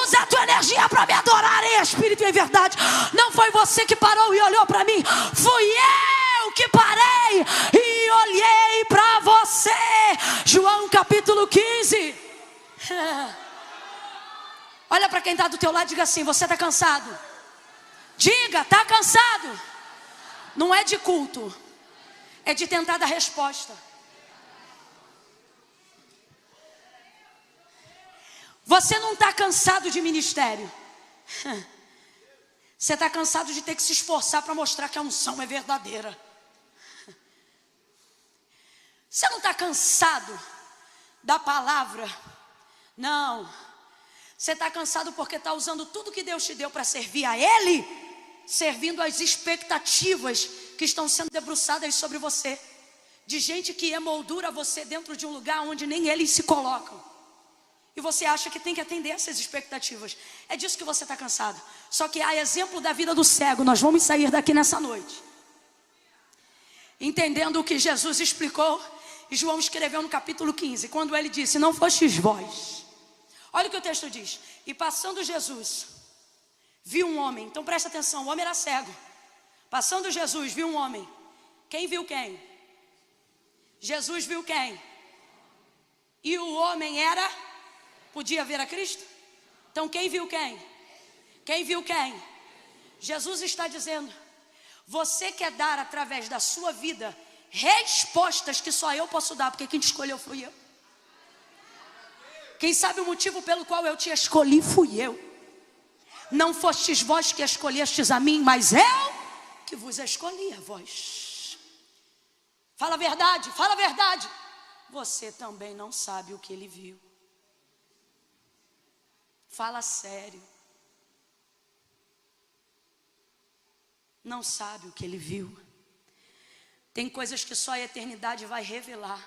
Usa a tua energia para me adorar em espírito e em verdade. Não foi você que parou e olhou para mim, fui eu que parei e olhei para você. João capítulo 15. Olha para quem está do teu lado e diga assim: você está cansado? Diga: está cansado? Não é de culto, é de tentar dar resposta. Você não está cansado de ministério. Você está cansado de ter que se esforçar para mostrar que a unção é verdadeira. Você não está cansado da palavra. Não. Você está cansado porque está usando tudo que Deus te deu para servir a Ele, servindo às expectativas que estão sendo debruçadas sobre você, de gente que emoldura você dentro de um lugar onde nem eles se colocam. E você acha que tem que atender essas expectativas. É disso que você está cansado. Só que a exemplo da vida do cego, nós vamos sair daqui nessa noite entendendo o que Jesus explicou. E João escreveu no capítulo 15, quando ele disse: não fostes vós. Olha o que o texto diz: e passando Jesus, viu um homem. Então presta atenção, o homem era cego. Passando Jesus, viu um homem. Quem viu quem? Jesus viu quem? E o homem era... podia ver a Cristo? Então quem viu quem? Quem viu quem? Jesus está dizendo: você quer dar através da sua vida respostas que só eu posso dar, porque quem te escolheu fui eu. Quem sabe o motivo pelo qual eu te escolhi fui eu. Não fostes vós que escolhestes a mim, mas eu que vos escolhi a vós. Fala a verdade, fala a verdade. Você também não sabe o que ele viu. Fala sério. Não sabe o que ele viu. Tem coisas que só a eternidade vai revelar.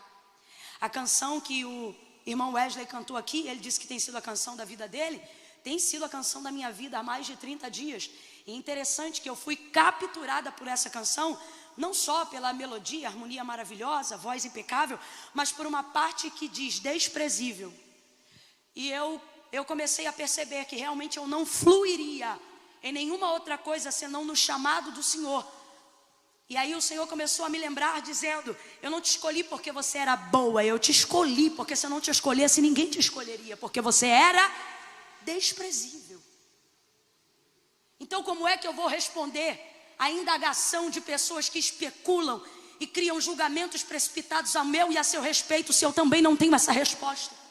A canção que o irmão Wesley cantou aqui, ele disse que tem sido a canção da vida dele, tem sido a canção da minha vida há mais de 30 dias. E interessante que eu fui capturada por essa canção, não só pela melodia, harmonia maravilhosa, voz impecável, mas por uma parte que diz desprezível. E eu comecei a perceber que realmente eu não fluiria em nenhuma outra coisa senão no chamado do Senhor. E aí o Senhor começou a me lembrar dizendo: eu não te escolhi porque você era boa, eu te escolhi porque se eu não te escolhesse ninguém te escolheria, porque você era desprezível. Então como é que eu vou responder a indagação de pessoas que especulam e criam julgamentos precipitados a meu e a seu respeito, se eu também não tenho essa resposta?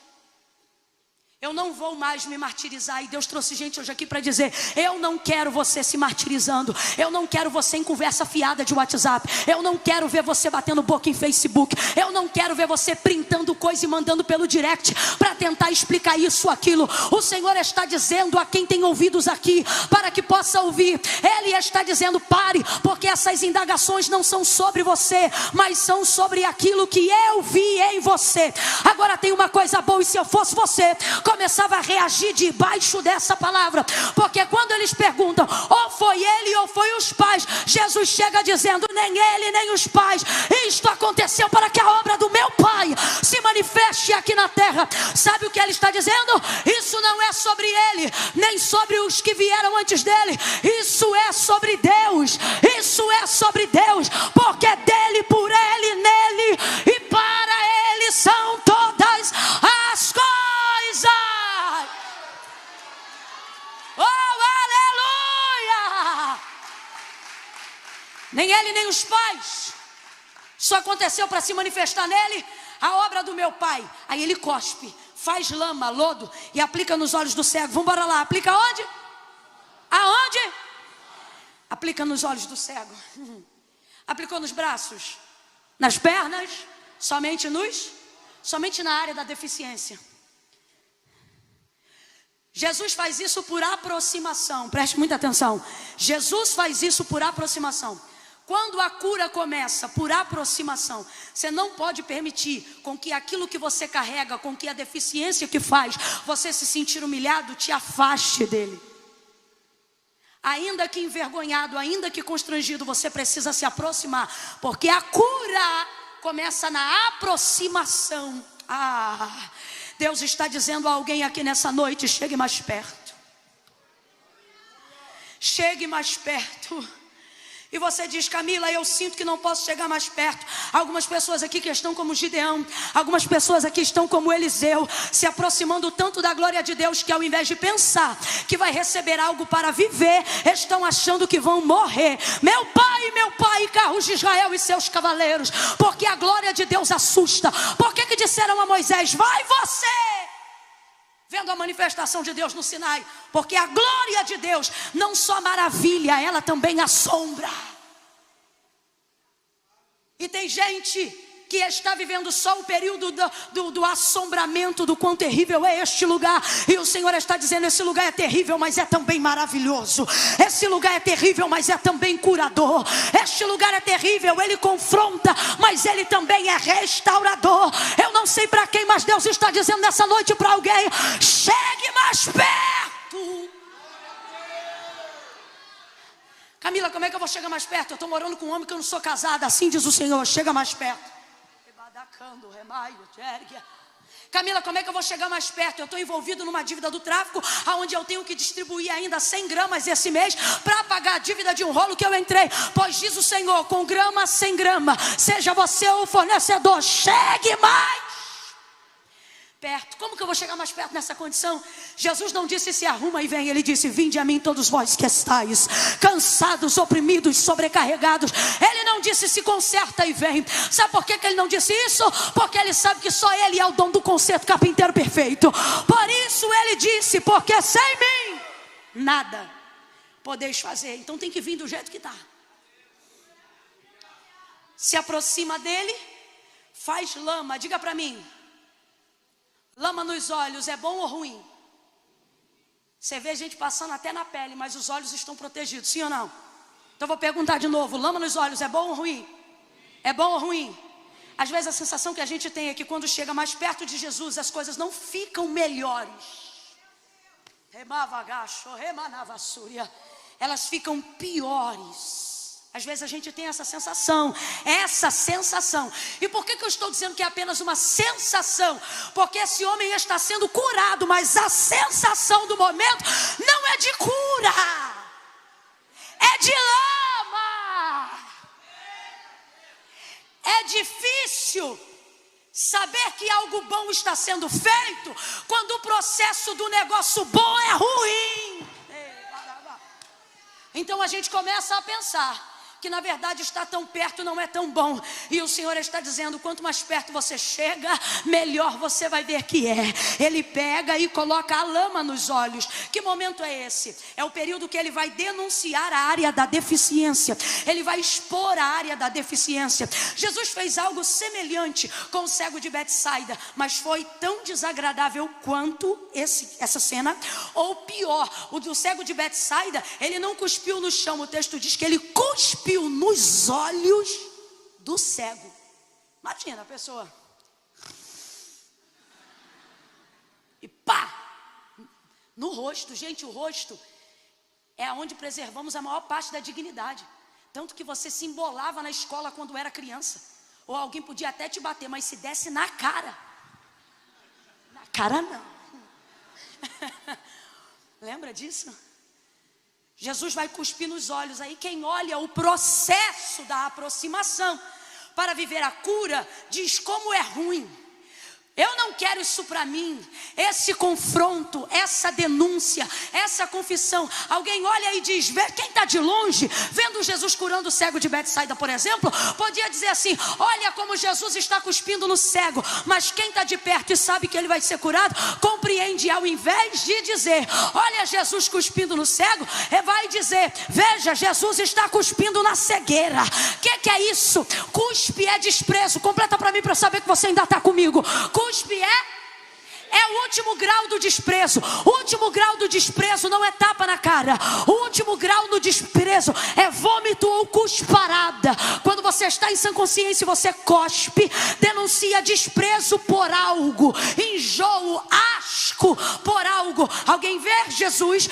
Eu não vou mais me martirizar. E Deus trouxe gente hoje aqui para dizer: eu não quero você se martirizando. Eu não quero você em conversa fiada de WhatsApp. Eu não quero ver você batendo boca em Facebook. Eu não quero ver você printando coisa e mandando pelo direct para tentar explicar isso ou aquilo. O Senhor está dizendo a quem tem ouvidos aqui, para que possa ouvir. Ele está dizendo: pare, porque essas indagações não são sobre você, mas são sobre aquilo que eu vi em você. Agora tem uma coisa boa, e se eu fosse você, começava a reagir debaixo dessa palavra, porque quando eles perguntam, ou foi ele ou foi os pais, Jesus chega dizendo: nem ele nem os pais, isto aconteceu para que a obra do meu Pai se manifeste aqui na terra. Sabe o que ele está dizendo? Isso não é sobre ele, nem sobre os que vieram antes dele, isso é sobre Deus, isso é sobre Deus, porque dele, por ele, nele e para ele são todas as coisas. Oh, aleluia! Nem ele nem os pais. Isso aconteceu para se manifestar nele a obra do meu Pai. Aí ele cospe, faz lama, lodo e aplica nos olhos do cego. Vamos embora lá. Aplica onde? Aonde? Aplica nos olhos do cego. Aplicou nos braços, nas pernas, somente na área da deficiência. Jesus faz isso por aproximação. Preste muita atenção. Jesus faz isso por aproximação. Quando a cura começa por aproximação, você não pode permitir com que aquilo que você carrega, com que a deficiência que faz você se sentir humilhado, te afaste dele. Ainda que envergonhado, ainda que constrangido, você precisa se aproximar, porque a cura começa na aproximação. Deus está dizendo a alguém aqui nessa noite: chegue mais perto. Chegue mais perto. E você diz: Camila, eu sinto que não posso chegar mais perto. Algumas pessoas aqui que estão como Gideão, algumas pessoas aqui estão como Eliseu, se aproximando tanto da glória de Deus que ao invés de pensar que vai receber algo para viver, estão achando que vão morrer. Meu pai, carros de Israel e seus cavaleiros, porque a glória de Deus assusta. Por que disseram a Moisés: vai você? Vendo a manifestação de Deus no Sinai, porque a glória de Deus não só maravilha, ela também assombra. E tem gente que está vivendo só o período do assombramento, do quão terrível é este lugar. E o Senhor está dizendo: esse lugar é terrível, mas é também maravilhoso. Esse lugar é terrível, mas é também curador. Este lugar é terrível, ele confronta, mas ele também é restaurador. Eu não sei para quem, mas Deus está dizendo nessa noite para alguém: chegue mais perto. Camila, como é que eu vou chegar mais perto? Eu estou morando com um homem que eu não sou casada. Assim diz o Senhor: chega mais perto. Camila, como é que eu vou chegar mais perto? Eu estou envolvido numa dívida do tráfico, onde eu tenho que distribuir ainda 100 gramas esse mês para pagar a dívida de um rolo que eu entrei. Pois diz o Senhor: com grama, 100 gramas, seja você o fornecedor, chegue mais perto. Como que eu vou chegar mais perto nessa condição? Jesus não disse: se arruma e vem. Ele disse: vinde a mim todos vós que estáis cansados, oprimidos, sobrecarregados. Ele não disse: se conserta e vem. Sabe por que ele não disse isso? Porque ele sabe que só ele é o dom do conserto carpinteiro perfeito. Por isso ele disse: porque sem mim nada podeis fazer. Então tem que vir do jeito que está. Se aproxima dele, faz lama. Diga para mim: lama nos olhos é bom ou ruim? Você vê gente passando até na pele, mas os olhos estão protegidos, sim ou não? Então vou perguntar de novo: lama nos olhos é bom ou ruim? É bom ou ruim? Às vezes a sensação que a gente tem é que quando chega mais perto de Jesus, as coisas não ficam melhores. Elas ficam piores. Às vezes a gente tem essa sensação. E por que eu estou dizendo que é apenas uma sensação? Porque esse homem está sendo curado, mas a sensação do momento não é de cura, é de lama. É difícil saber que algo bom está sendo feito quando o processo do negócio bom é ruim. Então a gente começa a pensar que na verdade estar tão perto não é tão bom. E o Senhor está dizendo, quanto mais perto você chega, melhor você vai ver que é. Ele pega e coloca a lama nos olhos. Que momento é esse? É o período que ele vai denunciar a área da deficiência. Ele vai expor a área da deficiência. Jesus fez algo semelhante com o cego de Betsaida, mas foi tão desagradável quanto essa cena, ou pior. O do cego de Betsaida, ele não cuspiu no chão. O texto diz que ele cuspiu nos olhos do cego. Imagina a pessoa. E pá! No rosto. Gente, o rosto é onde preservamos a maior parte da dignidade. Tanto que você se embolava na escola quando era criança. Ou alguém podia até te bater, mas se desse na cara. Na cara não. Lembra disso? Jesus vai cuspir nos olhos. Aí quem olha o processo da aproximação para viver a cura, diz como é ruim. Eu não quero isso para mim. Esse confronto, essa denúncia, essa confissão. Alguém olha e diz, quem está de longe, vendo Jesus curando o cego de Betsaida, por exemplo, podia dizer assim, olha como Jesus está cuspindo no cego. Mas quem está de perto e sabe que ele vai ser curado, compreende, ao invés de dizer, olha Jesus cuspindo no cego, vai dizer, veja, Jesus está cuspindo na cegueira. O que é isso? Cuspe é desprezo. Completa para mim para saber que você ainda está comigo. Cuspe é o último grau do desprezo. O último grau do desprezo não é tapa na cara. O último grau do desprezo é vômito ou cusparada. Quando você está em sã consciência, você cospe, denuncia desprezo por algo, enjoo, asco por algo. Alguém vê Jesus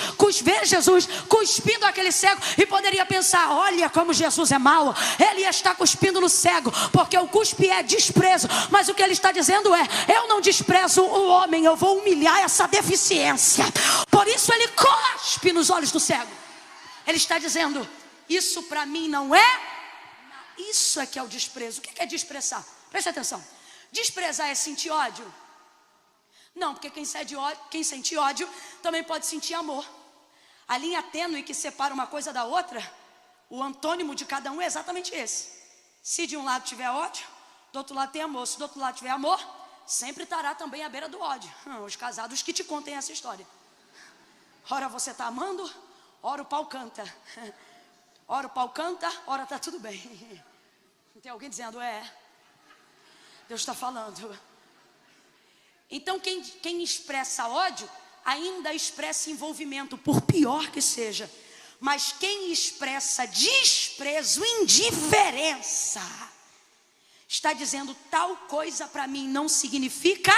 cuspindo aquele cego e poderia pensar, olha como Jesus é mau, ele está cuspindo no cego, porque o cuspe é desprezo. Mas o que ele está dizendo é, eu não desprezo o homem, eu vou humilhar essa deficiência. Por isso ele cospe nos olhos do cego. Ele está dizendo, isso para mim não é. Isso é que é o desprezo. O que é desprezar? Preste atenção. Desprezar é sentir ódio? Não, porque quem sente ódio também pode sentir amor. A linha tênue que separa uma coisa da outra, o antônimo de cada um é exatamente esse. Se de um lado tiver ódio, do outro lado tem amor. Se do outro lado tiver amor, sempre estará também à beira do ódio. Os casados que te contem essa história. Ora você está amando, ora o pau canta. Ora o pau canta, ora está tudo bem. Tem alguém dizendo, Deus está falando. Então quem expressa ódio, ainda expressa envolvimento, por pior que seja. Mas quem expressa desprezo, indiferença, está dizendo, tal coisa para mim não significa.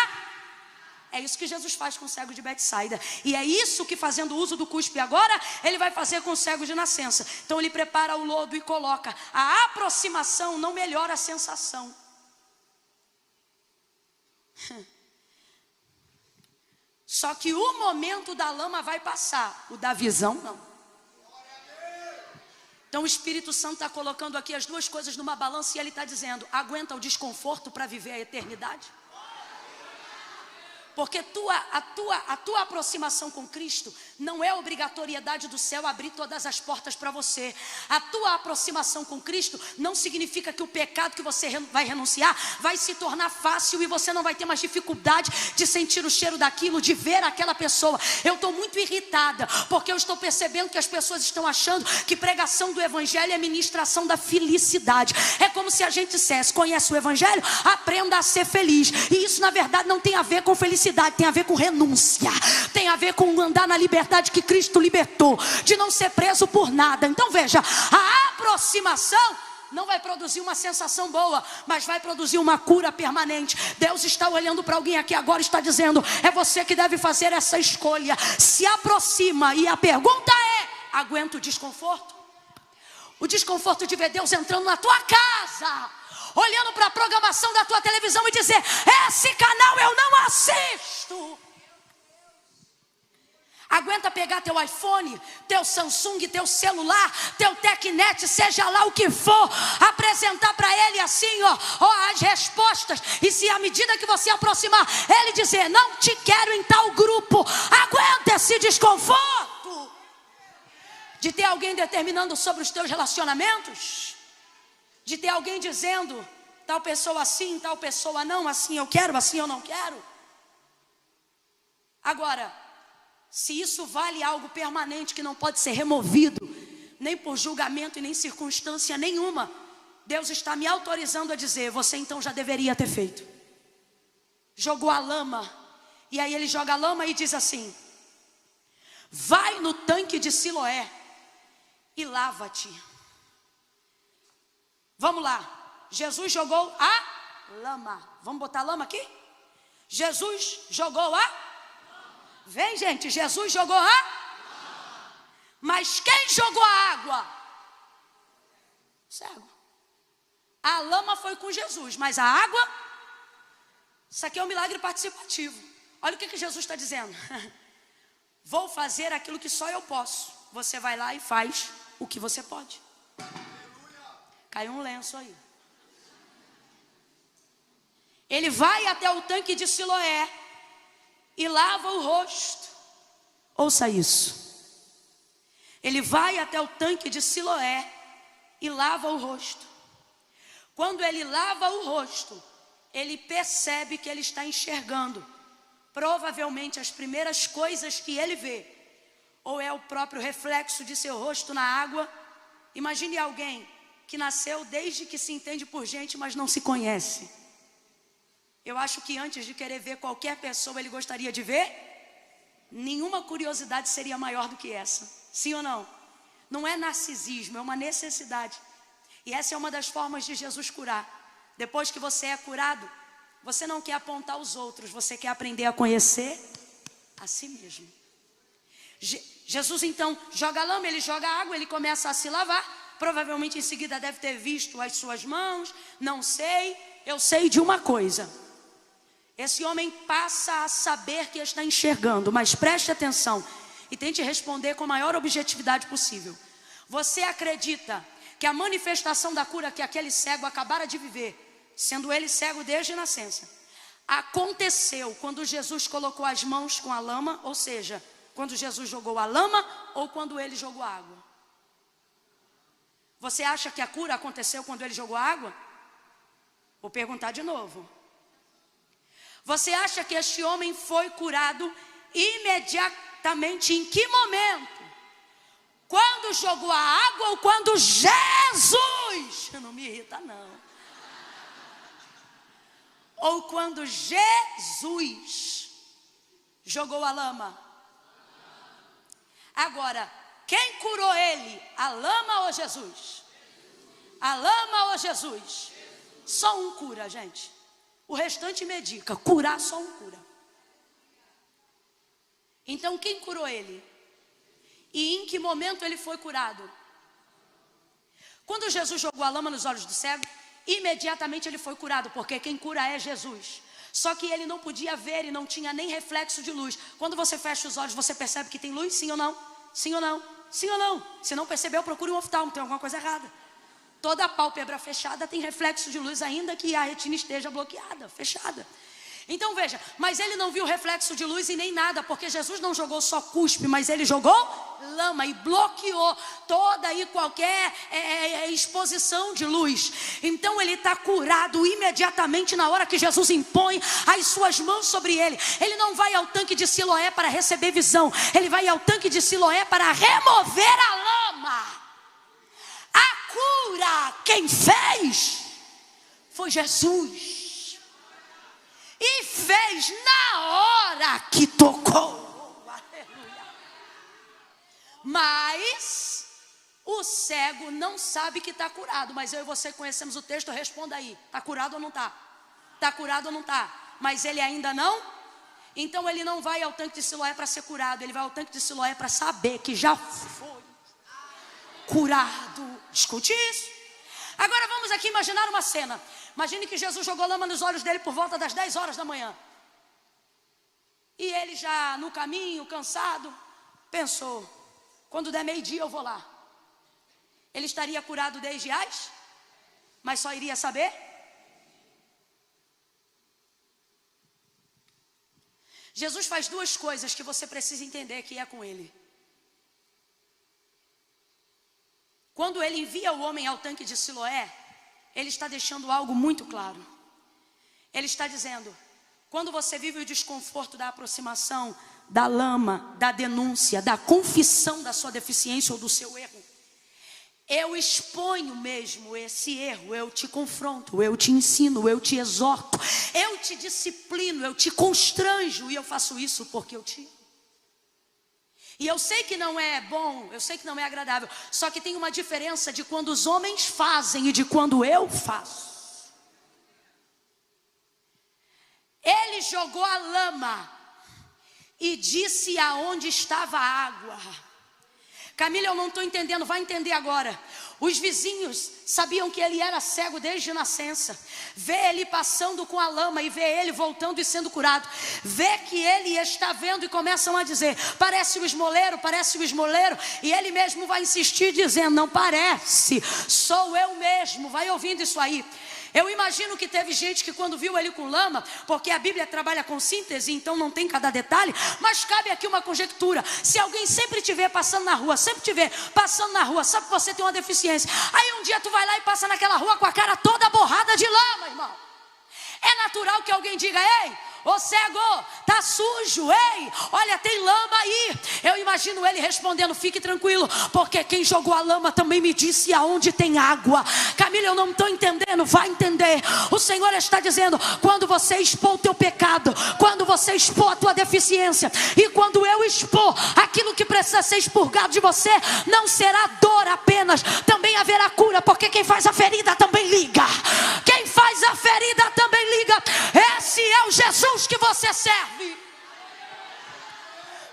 É isso que Jesus faz com o cego de Betsaida. E é isso que, fazendo uso do cuspe agora, ele vai fazer com o cego de nascença. Então ele prepara o lodo e coloca. A aproximação não melhora a sensação. Só que o momento da lama vai passar, o da visão não. Então o Espírito Santo está colocando aqui as duas coisas numa balança e ele está dizendo, aguenta o desconforto para viver a eternidade? Porque a tua aproximação com Cristo não é obrigatoriedade do céu abrir todas as portas para você. A tua aproximação com Cristo não significa que o pecado que você vai renunciar vai se tornar fácil e você não vai ter mais dificuldade de sentir o cheiro daquilo, de ver aquela pessoa. Eu estou muito irritada porque eu estou percebendo que as pessoas estão achando que pregação do Evangelho é ministração da felicidade. É como se a gente dissesse, conhece o Evangelho? Aprenda a ser feliz. E isso na verdade não tem a ver com felicidade. Tem a ver com renúncia, tem a ver com andar na liberdade que Cristo libertou, de não ser preso por nada. Então veja, a aproximação não vai produzir uma sensação boa, mas vai produzir uma cura permanente. Deus está olhando para alguém aqui agora e está dizendo, é você que deve fazer essa escolha. Se aproxima, e a pergunta é, aguenta o desconforto? O desconforto de ver Deus entrando na tua casa, olhando para a programação da tua televisão e dizer, esse canal eu não assisto. Aguenta pegar teu iPhone, teu Samsung, teu celular, teu Tecnet, seja lá o que for, apresentar para ele assim, ó, as respostas. E se à medida que você aproximar, ele dizer: não te quero em tal grupo, aguenta esse desconforto de ter alguém determinando sobre os teus relacionamentos, de ter alguém dizendo: tal pessoa assim, tal pessoa não, assim eu quero, assim eu não quero. Agora, se isso vale algo permanente que não pode ser removido, nem por julgamento e nem circunstância nenhuma, Deus está me autorizando a dizer: você então já deveria ter feito. Jogou a lama, e aí ele joga a lama e diz assim: vai no tanque de Siloé e lava-te. Vamos lá, Jesus jogou a lama. Vamos botar a lama aqui? Jesus jogou a... Vem, gente, Jesus jogou a... Mas quem jogou a água? Cego. A lama foi com Jesus, mas a água... Isso aqui é um milagre participativo. Olha o que Jesus está dizendo. Vou fazer aquilo que só eu posso. Você vai lá e faz o que você pode. Caiu um lenço aí. Ele vai até o tanque de Siloé e lava o rosto. Ouça isso. Ele vai até o tanque de Siloé e lava o rosto. Quando ele lava o rosto, ele percebe que ele está enxergando. Provavelmente as primeiras coisas que ele vê, ou é o próprio reflexo de seu rosto na água. Imagine alguém que nasceu desde que se entende por gente, mas não se conhece. Eu acho que antes de querer ver qualquer pessoa, ele gostaria de ver. Nenhuma curiosidade seria maior do que essa. Sim ou não? Não é narcisismo, é uma necessidade. E essa é uma das formas de Jesus curar. Depois que você é curado, você não quer apontar os outros, você quer aprender a conhecer a si mesmo. Jesus então joga a lama, ele joga a água, ele começa a se lavar. Provavelmente em seguida deve ter visto as suas mãos. Não sei, eu sei de uma coisa: esse homem passa a saber que está enxergando. Mas preste atenção e tente responder com a maior objetividade possível. Você acredita que a manifestação da cura que aquele cego acabara de viver, sendo ele cego desde a nascença, aconteceu quando Jesus colocou as mãos com a lama? Ou seja, quando Jesus jogou a lama ou quando ele jogou a água? Você acha que a cura aconteceu quando ele jogou a água? Vou perguntar de novo. Você acha que este homem foi curado imediatamente? Em que momento? Quando jogou a água ou quando Jesus... Não me irrita não. Ou quando Jesus jogou a lama? Agora, quem curou ele? A lama ou Jesus? A lama ou Jesus? Só um cura, gente. O restante medica. Curar, só um cura. Então quem curou ele? E em que momento ele foi curado? Quando Jesus jogou a lama nos olhos do cego, imediatamente ele foi curado, porque quem cura é Jesus. Só que ele não podia ver e não tinha nem reflexo de luz. Quando você fecha os olhos, você percebe que tem luz? Sim ou não? Sim ou não? Sim ou não? Se não percebeu, procure um oftalmo, tem alguma coisa errada. Toda a pálpebra fechada tem reflexo de luz, ainda que a retina esteja bloqueada, fechada. Então veja, mas ele não viu reflexo de luz e nem nada, porque Jesus não jogou só cuspe, mas ele jogou lama e bloqueou toda e qualquer exposição de luz. Então ele está curado imediatamente na hora que Jesus impõe as suas mãos sobre ele. Ele não vai ao tanque de Siloé para receber visão, ele vai ao tanque de Siloé para remover a lama. A cura, quem fez foi Jesus. E fez na hora que tocou. Aleluia. Mas o cego não sabe que está curado. Mas eu e você conhecemos o texto, responda aí. Está curado ou não está? Está curado ou não está? Mas ele ainda não? Então ele não vai ao tanque de Siloé para ser curado. Ele vai ao tanque de Siloé para saber que já foi curado. Escute isso. Agora vamos aqui imaginar uma cena. Imagine que Jesus jogou lama nos olhos dele por volta das 10 horas da manhã. E ele já no caminho, cansado, pensou: quando der meio-dia eu vou lá. Ele estaria curado desde as, mas só iria saber. Jesus faz duas coisas que você precisa entender que é com ele. Quando ele envia o homem ao tanque de Siloé, ele está deixando algo muito claro. Ele está dizendo: quando você vive o desconforto da aproximação, da lama, da denúncia, da confissão da sua deficiência ou do seu erro, eu exponho mesmo esse erro, eu te confronto, eu te ensino, eu te exorto, eu te disciplino, eu te constranjo, e eu faço isso porque eu te amo. E eu sei que não é bom, eu sei que não é agradável, só que tem uma diferença de quando os homens fazem e de quando eu faço. Ele jogou a lama e disse aonde estava a água. Camila, eu não estou entendendo, vai entender agora. Os vizinhos sabiam que ele era cego desde nascença. Vê ele passando com a lama e vê ele voltando e sendo curado. Vê que ele está vendo e começam a dizer: parece o esmoleiro, parece o esmoleiro. E ele mesmo vai insistir dizendo: não parece, sou eu mesmo. Vai ouvindo isso aí. Eu imagino que teve gente que quando viu ele com lama, porque a Bíblia trabalha com síntese, então não tem cada detalhe, mas cabe aqui uma conjectura. Se alguém sempre te vê passando na rua, sempre te vê passando na rua, sabe que você tem uma deficiência, aí um dia tu vai lá e passa naquela rua com a cara toda borrada de lama, irmão. É natural que alguém diga: ei, ô cego, tá sujo, ei, olha, tem lama aí. Eu imagino ele respondendo: fique tranquilo, porque quem jogou a lama também me disse aonde tem água. Camila, eu não estou entendendo, vai entender. O Senhor está dizendo: quando você expor o teu pecado, quando você expor a tua deficiência, e quando eu expor aquilo que precisa ser expurgado de você, não será dor apenas, também haverá cura, porque quem faz a ferida também liga. Quem faz a ferida também liga. Esse é o Jesus que você serve.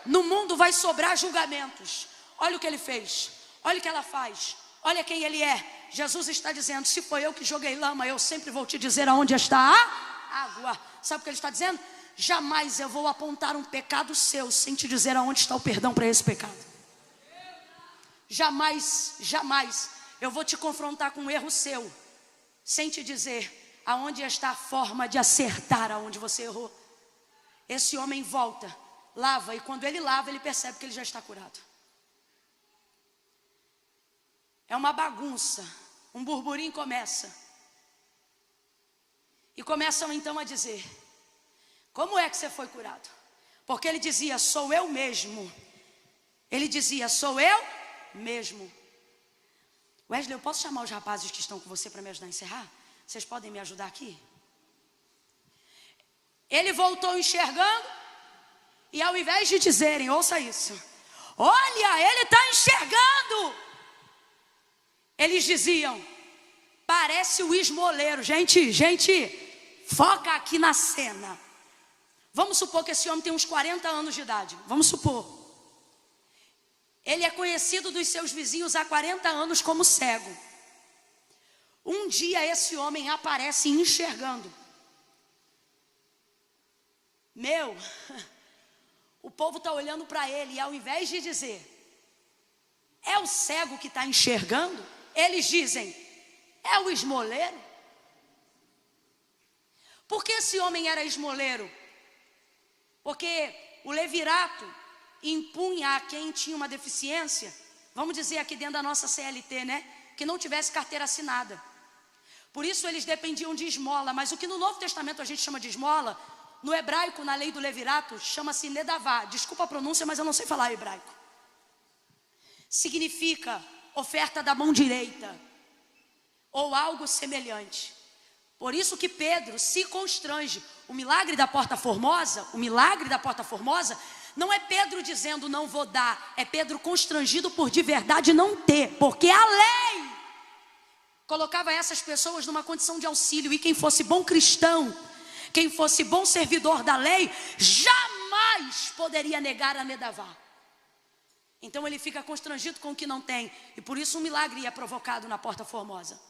No mundo vai sobrar julgamentos. Olha o que ele fez, olha o que ela faz, olha quem ele é. Jesus está dizendo: se foi eu que joguei lama, eu sempre vou te dizer aonde está a água. Sabe o que ele está dizendo? Jamais eu vou apontar um pecado seu sem te dizer aonde está o perdão para esse pecado. Jamais, jamais eu vou te confrontar com um erro seu sem te dizer aonde está a forma de acertar aonde você errou. Esse homem volta, lava, e quando ele lava, ele percebe que ele já está curado. É uma bagunça, um burburinho começa. E começam então a dizer: como é que você foi curado? Porque ele dizia: sou eu mesmo. Ele dizia: sou eu mesmo. Wesley, eu posso chamar os rapazes que estão com você para me ajudar a encerrar? Vocês podem me ajudar aqui? Ele voltou enxergando, e ao invés de dizerem, ouça isso: olha, ele está enxergando, eles diziam: parece o esmoleiro. Gente, foca aqui na cena. Vamos supor que esse homem tem uns 40 anos de idade. Vamos supor. Ele é conhecido dos seus vizinhos há 40 anos como cego. Um dia esse homem aparece enxergando. O povo está olhando para ele, e ao invés de dizer: é o cego que está enxergando, eles dizem: é o esmoleiro. Por que esse homem era esmoleiro? Porque o levirato impunha a quem tinha uma deficiência, vamos dizer aqui dentro da nossa CLT, né, que não tivesse carteira assinada. Por isso eles dependiam de esmola. Mas o que no Novo Testamento a gente chama de esmola, no hebraico, na lei do levirato, chama-se nedavá. Desculpa a pronúncia, mas eu não sei falar hebraico. Significa oferta da mão direita, ou algo semelhante. Por isso que Pedro se constrange. O milagre da Porta Formosa, não é Pedro dizendo não vou dar, é Pedro constrangido por de verdade não ter, porque a lei colocava essas pessoas numa condição de auxílio, e quem fosse bom cristão, quem fosse bom servidor da lei, jamais poderia negar a nedavá. Então ele fica constrangido com o que não tem, e por isso um milagre é provocado na Porta Formosa.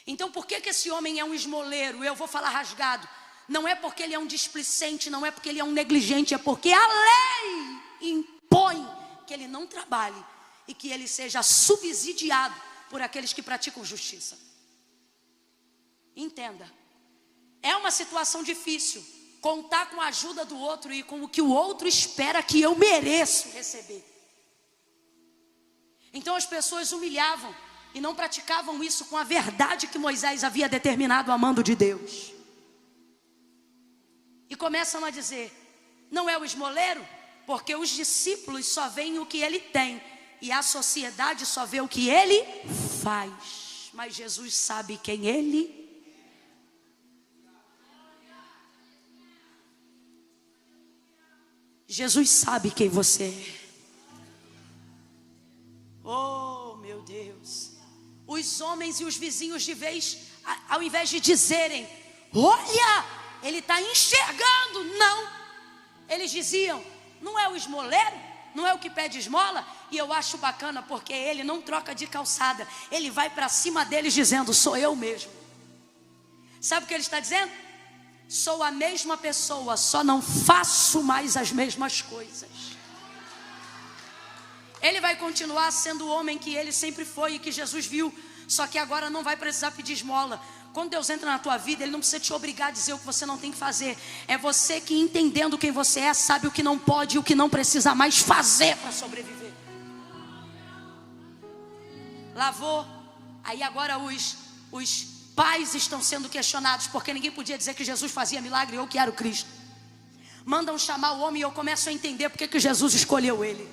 Então por que esse homem é um esmoleiro? Eu vou falar rasgado. Não é porque ele é um displicente, não é porque ele é um negligente, é porque a lei impõe que ele não trabalhe e que ele seja subsidiado por aqueles que praticam justiça. Entenda, é uma situação difícil contar com a ajuda do outro e com o que o outro espera que eu mereço receber. Então as pessoas humilhavam e não praticavam isso com a verdade que Moisés havia determinado a mando de Deus. E começam a dizer: não é o esmoleiro? Porque os discípulos só veem o que ele tem e a sociedade só vê o que ele faz. Mas Jesus sabe quem ele é. Jesus sabe quem você é. Oh, meu Deus. Os homens e os vizinhos de vez, ao invés de dizerem: olha, ele está enxergando. Não. Eles diziam: não é o esmoleiro? Não é o que pede esmola? E eu acho bacana porque ele não troca de calçada. Ele vai para cima deles dizendo: sou eu mesmo. Sabe o que ele está dizendo? Sou a mesma pessoa, só não faço mais as mesmas coisas. Ele vai continuar sendo o homem que ele sempre foi e que Jesus viu. Só que agora não vai precisar pedir esmola. Quando Deus entra na tua vida, Ele não precisa te obrigar a dizer o que você não tem que fazer. É você que, entendendo quem você é, sabe o que não pode e o que não precisa mais fazer para sobreviver. Lavou. Aí agora os pais estão sendo questionados, porque ninguém podia dizer que Jesus fazia milagre ou que era o Cristo. Mandam chamar o homem e eu começo a entender porque que Jesus escolheu ele.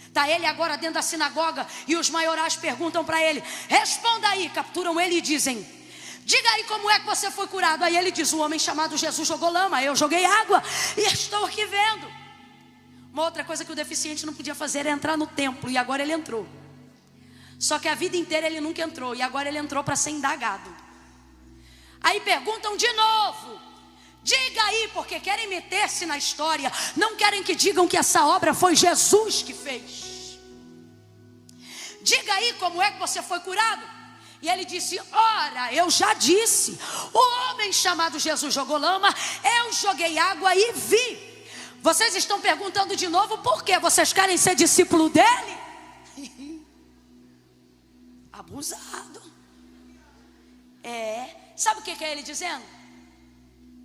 Está ele agora dentro da sinagoga e os maiorais perguntam para ele: responda aí. Capturam ele e dizem: diga aí como é que você foi curado. Aí ele diz: o homem chamado Jesus jogou lama, eu joguei água e estou aqui vendo. Uma outra coisa que o deficiente não podia fazer era entrar no templo, e agora ele entrou. Só que a vida inteira ele nunca entrou, e agora ele entrou para ser indagado. Aí perguntam de novo: diga aí, porque querem meter-se na história, não querem que digam que essa obra foi Jesus que fez. Diga aí como é que você foi curado. E ele disse: ora, eu já disse, o homem chamado Jesus jogou lama, eu joguei água e vi. Vocês estão perguntando de novo por quê? Vocês querem ser discípulo dele? Abusado. Sabe o que é ele dizendo?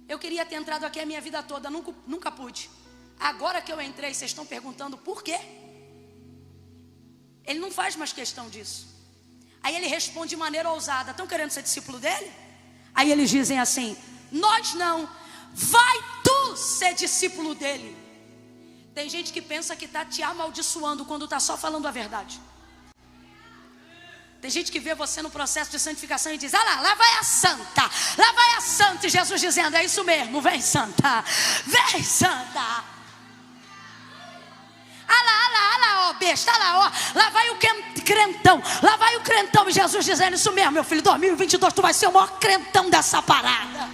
Eu queria ter entrado aqui a minha vida toda, nunca pude. Agora que eu entrei, vocês estão perguntando por quê? Ele não faz mais questão disso. Aí ele responde de maneira ousada: estão querendo ser discípulo dele? Aí eles dizem assim: nós não, vai tu ser discípulo dele. Tem gente que pensa que está te amaldiçoando quando está só falando a verdade. Tem gente que vê você no processo de santificação e diz: ah lá vai a santa, lá vai a santa. E Jesus dizendo: é isso mesmo, vem santa, vem santa. Ah lá, ó besta, lá vai o crentão, lá vai o crentão. E Jesus dizendo: isso mesmo, meu filho, 2022 tu vai ser o maior crentão dessa parada.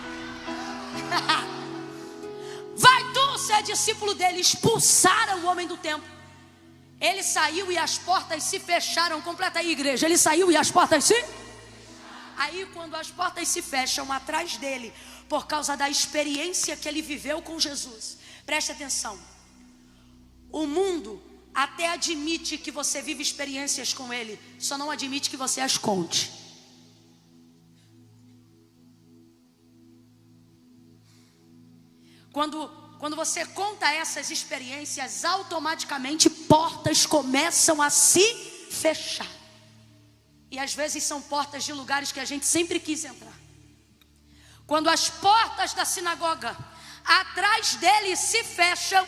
Vai tu ser discípulo dele. Expulsaram o homem do templo. Ele saiu e as portas se fecharam. Completa aí, igreja. Ele saiu e as portas se... Aí quando as portas se fecham atrás dele, por causa da experiência que ele viveu com Jesus, preste atenção, o mundo até admite que você vive experiências com ele, só não admite que você as conte. Quando você conta essas experiências, automaticamente portas começam a se fechar. E às vezes são portas de lugares que a gente sempre quis entrar. Quando as portas da sinagoga atrás dele se fecham,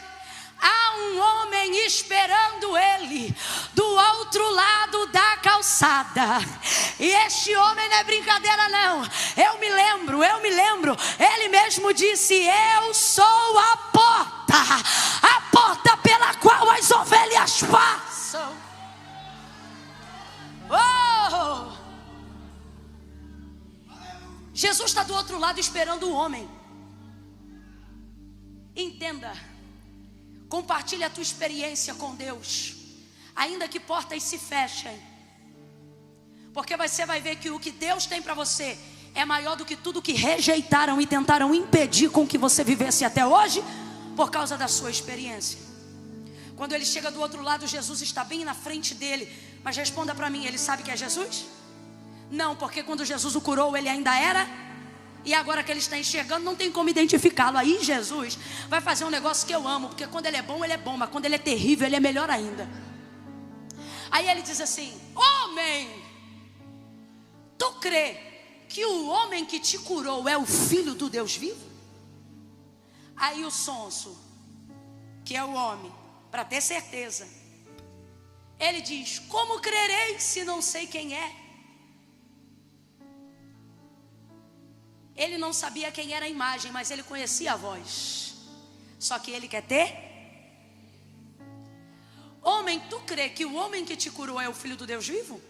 há um homem esperando ele do outro lado da calçada. E este homem não é brincadeira não. Eu me lembro. Ele mesmo disse: eu sou a porta pela qual as ovelhas passam. Oh! Jesus está do outro lado esperando o homem. Entenda. Compartilhe a tua experiência com Deus, ainda que portas se fechem, porque você vai ver que o que Deus tem para você é maior do que tudo que rejeitaram e tentaram impedir com que você vivesse até hoje, por causa da sua experiência. Quando ele chega do outro lado, Jesus está bem na frente dele. Mas responda para mim, ele sabe que é Jesus? Não, porque quando Jesus o curou, ele ainda era. E agora que ele está enxergando, não tem como identificá-lo. Aí Jesus vai fazer um negócio que eu amo, porque quando ele é bom, mas quando ele é terrível, ele é melhor ainda. Aí ele diz assim: homem, tu crê que o homem que te curou é o Filho do Deus vivo? Aí o sonso, que é o homem, para ter certeza, ele diz: como crerei se não sei quem é? Ele não sabia quem era a imagem, mas ele conhecia a voz. Só que ele quer ter. Homem, tu crê que o homem que te curou é o Filho do Deus vivo?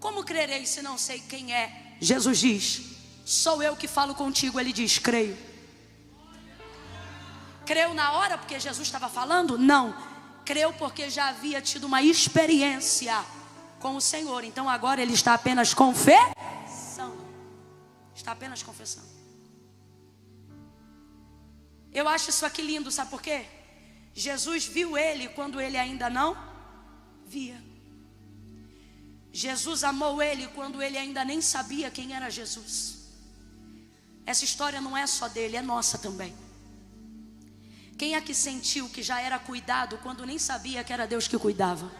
Como crerei se não sei quem é? Jesus diz: sou eu que falo contigo. Ele diz: creio. Creu na hora porque Jesus estava falando? Não. Creu porque já havia tido uma experiência com o Senhor. Então agora ele está apenas confessando. Está apenas confessando. Eu acho isso aqui lindo, sabe por quê? Jesus viu ele quando ele ainda não via. Jesus amou ele quando ele ainda nem sabia quem era Jesus. Essa história não é só dele, é nossa também. Quem aqui sentiu que já era cuidado quando nem sabia que era Deus que cuidava?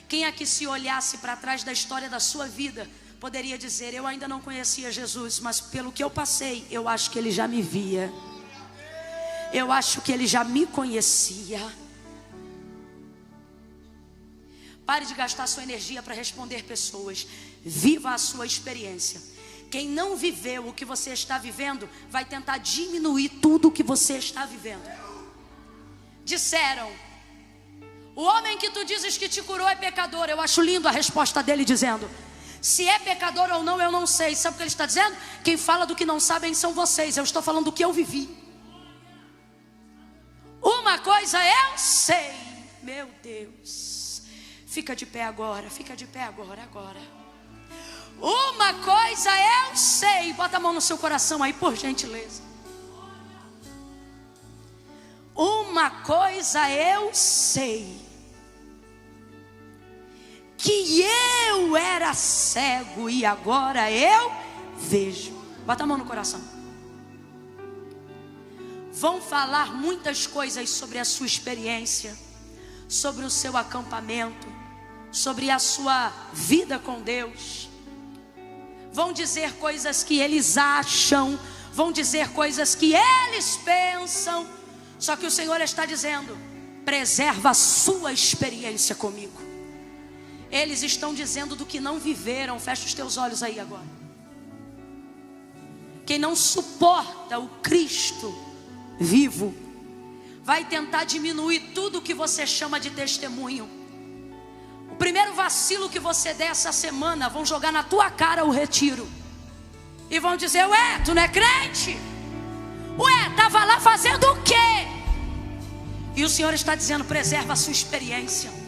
Quem aqui, se olhasse para trás da história da sua vida, poderia dizer: eu ainda não conhecia Jesus, mas pelo que eu passei, eu acho que ele já me via. Eu acho que ele já me conhecia. Pare de gastar sua energia para responder pessoas. Viva a sua experiência. Quem não viveu o que você está vivendo vai tentar diminuir tudo o que você está vivendo. Disseram: o homem que tu dizes que te curou é pecador. Eu acho lindo a resposta dele dizendo: se é pecador ou não, eu não sei. Sabe o que ele está dizendo? Quem fala do que não sabem são vocês. Eu estou falando do que eu vivi. Uma coisa eu sei. Meu Deus. Fica de pé agora. Fica de pé agora. Uma coisa eu sei. Bota a mão no seu coração aí, por gentileza. Uma coisa eu sei: que eu era cego e agora eu vejo. Bota a mão no coração. Vão falar muitas coisas sobre a sua experiência, sobre o seu acampamento, sobre a sua vida com Deus. Vão dizer coisas que eles acham, vão dizer coisas que eles pensam. Só que o Senhor está dizendo: preserva a sua experiência comigo. Eles estão dizendo do que não viveram. Fecha os teus olhos aí agora. Quem não suporta o Cristo vivo vai tentar diminuir tudo que você chama de testemunho. O primeiro vacilo que você der essa semana, vão jogar na tua cara o retiro e vão dizer: ué, tu não é crente? Ué, estava lá fazendo o quê? E o Senhor está dizendo: preserva a sua experiência.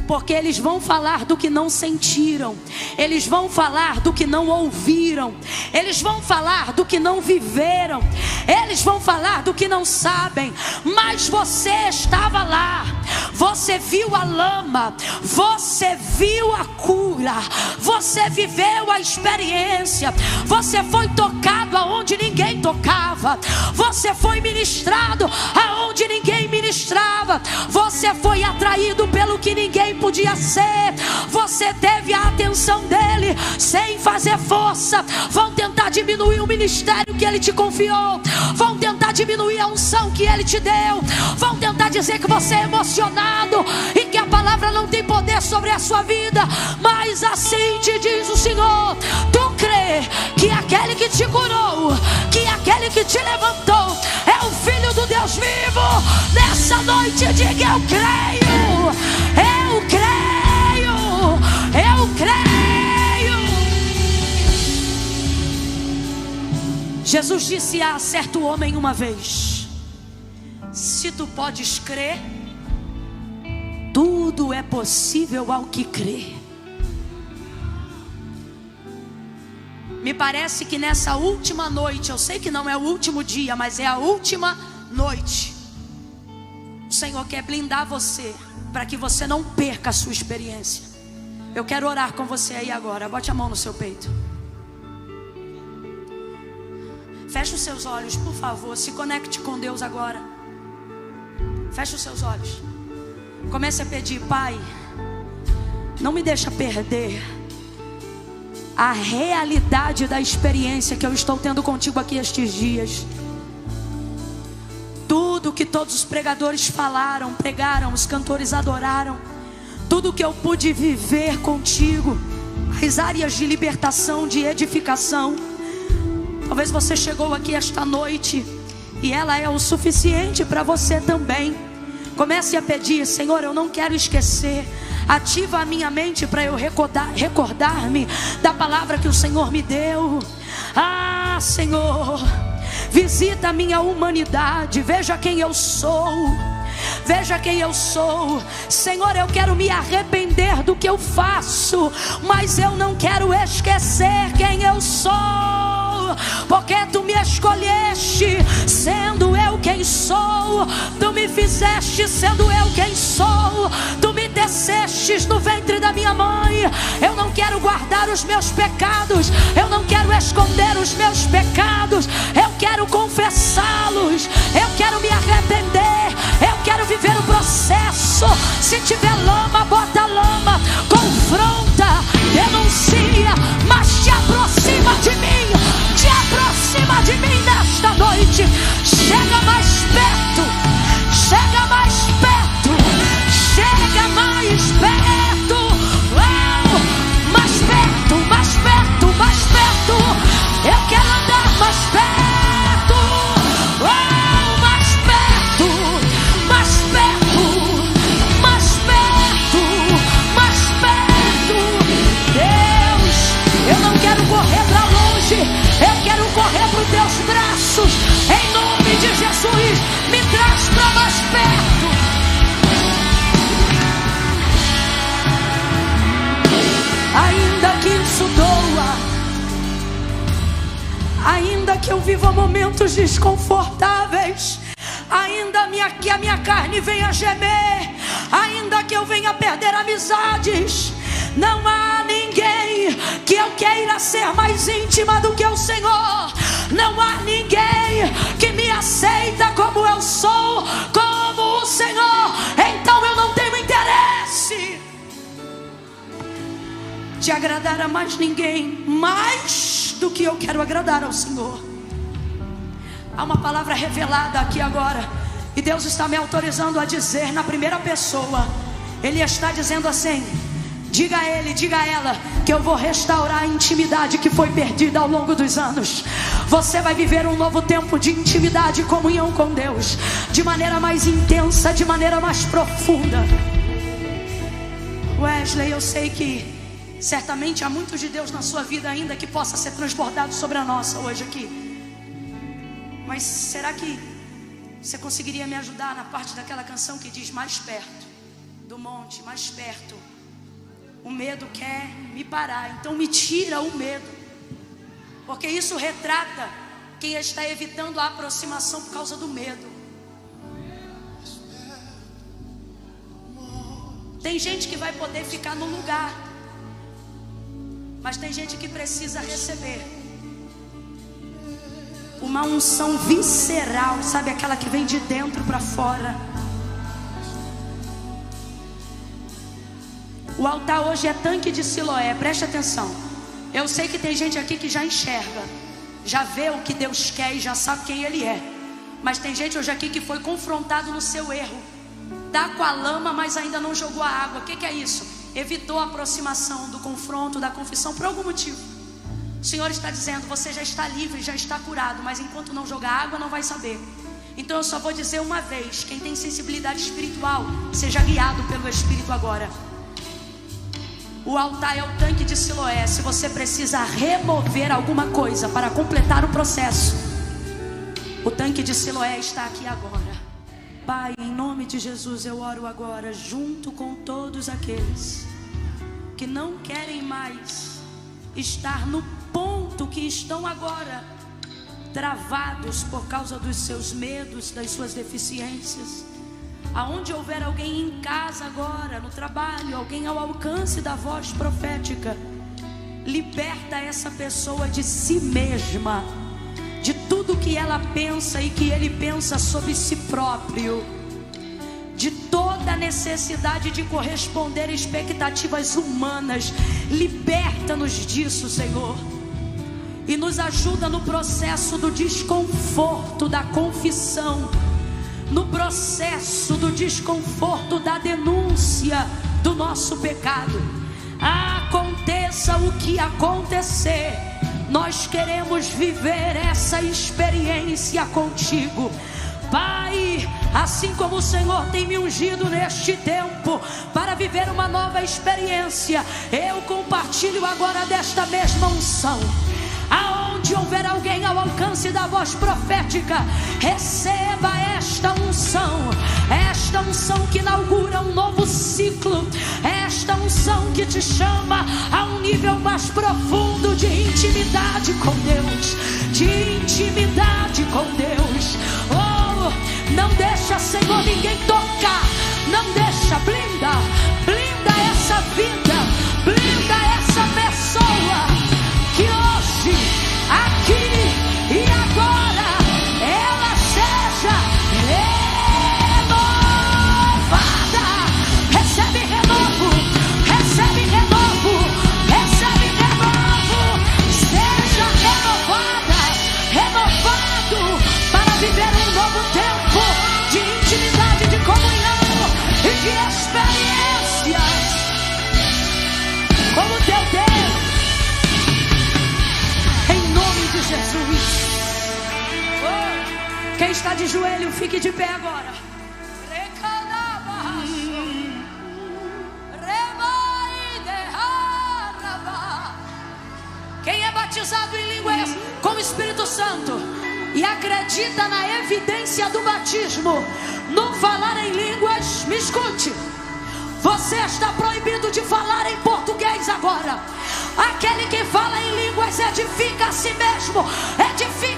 Porque eles vão falar do que não sentiram, eles vão falar do que não ouviram, eles vão falar do que não viveram, eles vão falar do que não sabem. Mas você estava lá, você viu a lama, você viu a cura, você viveu a experiência, você foi tocado aonde ninguém tocava, você foi ministrado aonde ninguém ministrava, você foi atraído pelo que ninguém podia ser, você teve a atenção dele sem fazer força. Vão tentar diminuir o ministério que ele te confiou, vão tentar diminuir a unção que ele te deu, vão tentar dizer que você é emocionado e que a palavra não tem poder sobre a sua vida. Mas assim te diz o Senhor: tu crê que aquele que te curou, que aquele que te levantou é o Filho do Deus vivo? Nessa noite diga: eu creio, eu creio, eu creio. Jesus disse a certo homem uma vez: se tu podes crer, tudo é possível ao que crê. Me parece que nessa última noite, eu sei que não é o último dia, mas é a última noite, O Senhor quer blindar você para que você não perca a sua experiência. Eu quero orar com você aí agora. Bote a mão no seu peito. Feche os seus olhos, por favor. Se conecte com Deus agora. Feche os seus olhos. Comece a pedir: Pai, não me deixa perder a realidade da experiência que eu estou tendo contigo aqui estes dias. Tudo que todos os pregadores falaram, pregaram, os cantores adoraram, tudo que eu pude viver contigo, as áreas de libertação, de edificação. Talvez você chegou aqui esta noite e ela é o suficiente para você também. Comece a pedir: Senhor, eu não quero esquecer. Ativa a minha mente para eu recordar-me da palavra que o Senhor me deu. Ah, Senhor, visita a minha humanidade. Veja quem eu sou. Veja quem eu sou. Senhor, eu quero me arrepender do que eu faço, mas eu não quero esquecer quem eu sou. Porque tu me escolheste sendo eu quem sou. Tu me fizeste sendo eu quem sou. Tu me tecestes no ventre da minha mãe. Eu não quero guardar os meus pecados. Eu não quero esconder os meus pecados. Eu quero confessá-los. Eu quero me arrepender. Eu quero viver o processo. Se tiver lama, bota lama. Confronta, denuncia, mas te aproxima de mim. Te aproxima de mim nesta noite. Chega mais perto. Chega mais perto. Chega mais perto. Oh, mais perto, mais perto, mais perto. Eu quero andar mais perto. Oh, mais perto, mais perto, mais perto, mais perto. Deus, eu não quero correr para longe. Eu quero correr para os teus braços. Em nome de Jesus, me traz para mais perto. Ainda que isso doa, ainda que eu viva momentos desconfortáveis, ainda que a minha carne venha gemer, ainda que eu venha perder amizades, não há ninguém que eu queira ser mais íntima do que o Senhor. Não há ninguém que me aceita como eu sou, como o Senhor. Então eu não tenho interesse de agradar a mais ninguém, mais do que eu quero agradar ao Senhor. Há uma palavra revelada aqui agora, e Deus está me autorizando a dizer na primeira pessoa. Ele está dizendo assim: diga a ele, diga a ela, que eu vou restaurar a intimidade que foi perdida ao longo dos anos. Você vai viver um novo tempo de intimidade e comunhão com Deus, de maneira mais intensa, de maneira mais profunda. Wesley, eu sei que certamente há muito de Deus na sua vida ainda que possa ser transbordado sobre a nossa hoje aqui. Mas será que você conseguiria me ajudar na parte daquela canção que diz: mais perto do monte, mais perto? O medo quer me parar, então me tira o medo. Porque isso retrata quem está evitando a aproximação por causa do medo. Tem gente que vai poder ficar no lugar, mas tem gente que precisa receber uma unção visceral, sabe, aquela que vem de dentro para fora. O altar hoje é tanque de Siloé, preste atenção. Eu sei que tem gente aqui que já enxerga, já vê o que Deus quer e já sabe quem Ele é. Mas tem gente hoje aqui que foi confrontado no seu erro. Tá com a lama, mas ainda não jogou a água. O que é isso? Evitou a aproximação do confronto, da confissão, por algum motivo. O Senhor está dizendo: você já está livre, já está curado, mas enquanto não jogar água não vai saber. Então eu só vou dizer uma vez: quem tem sensibilidade espiritual, seja guiado pelo Espírito agora. O altar é o tanque de Siloé. Se você precisa remover alguma coisa para completar o processo, o tanque de Siloé está aqui agora. Pai, em nome de Jesus, eu oro agora junto com todos aqueles que não querem mais estar no ponto que estão agora, travados por causa dos seus medos, das suas deficiências. Aonde houver alguém em casa agora, no trabalho, alguém ao alcance da voz profética, liberta essa pessoa de si mesma, de tudo que ela pensa e que ele pensa sobre si próprio, de toda a necessidade de corresponder a expectativas humanas. Liberta-nos disso, Senhor, e nos ajuda no processo do desconforto da confissão, no processo do desconforto da denúncia do nosso pecado. Aconteça o que acontecer, nós queremos viver essa experiência contigo, Pai. Assim como o Senhor tem me ungido neste tempo para viver uma nova experiência, eu compartilho agora desta mesma unção. Aonde houver alguém ao alcance da voz profética, receba esta unção que inaugura um novo ciclo, esta unção que te chama a um nível mais profundo de intimidade com Deus, Oh, não deixa, Senhor, ninguém tocar, não deixa, blinda essa vida, blinda essa pessoa, que hoje, aqui e agora, ela seja renovada. Recebe renovo, recebe renovo, recebe renovo. Seja renovada, renovado, para viver um novo tempo de intimidade, de comunhão e de experiências como teu Deus. Jesus. Quem está de joelho, fique de pé agora. Quem é batizado em línguas com o Espírito Santo e acredita na evidência do batismo, no falar em línguas, me escute. Você está proibido de falar em português agora. Aquele que fala em línguas edifica a si mesmo, edifica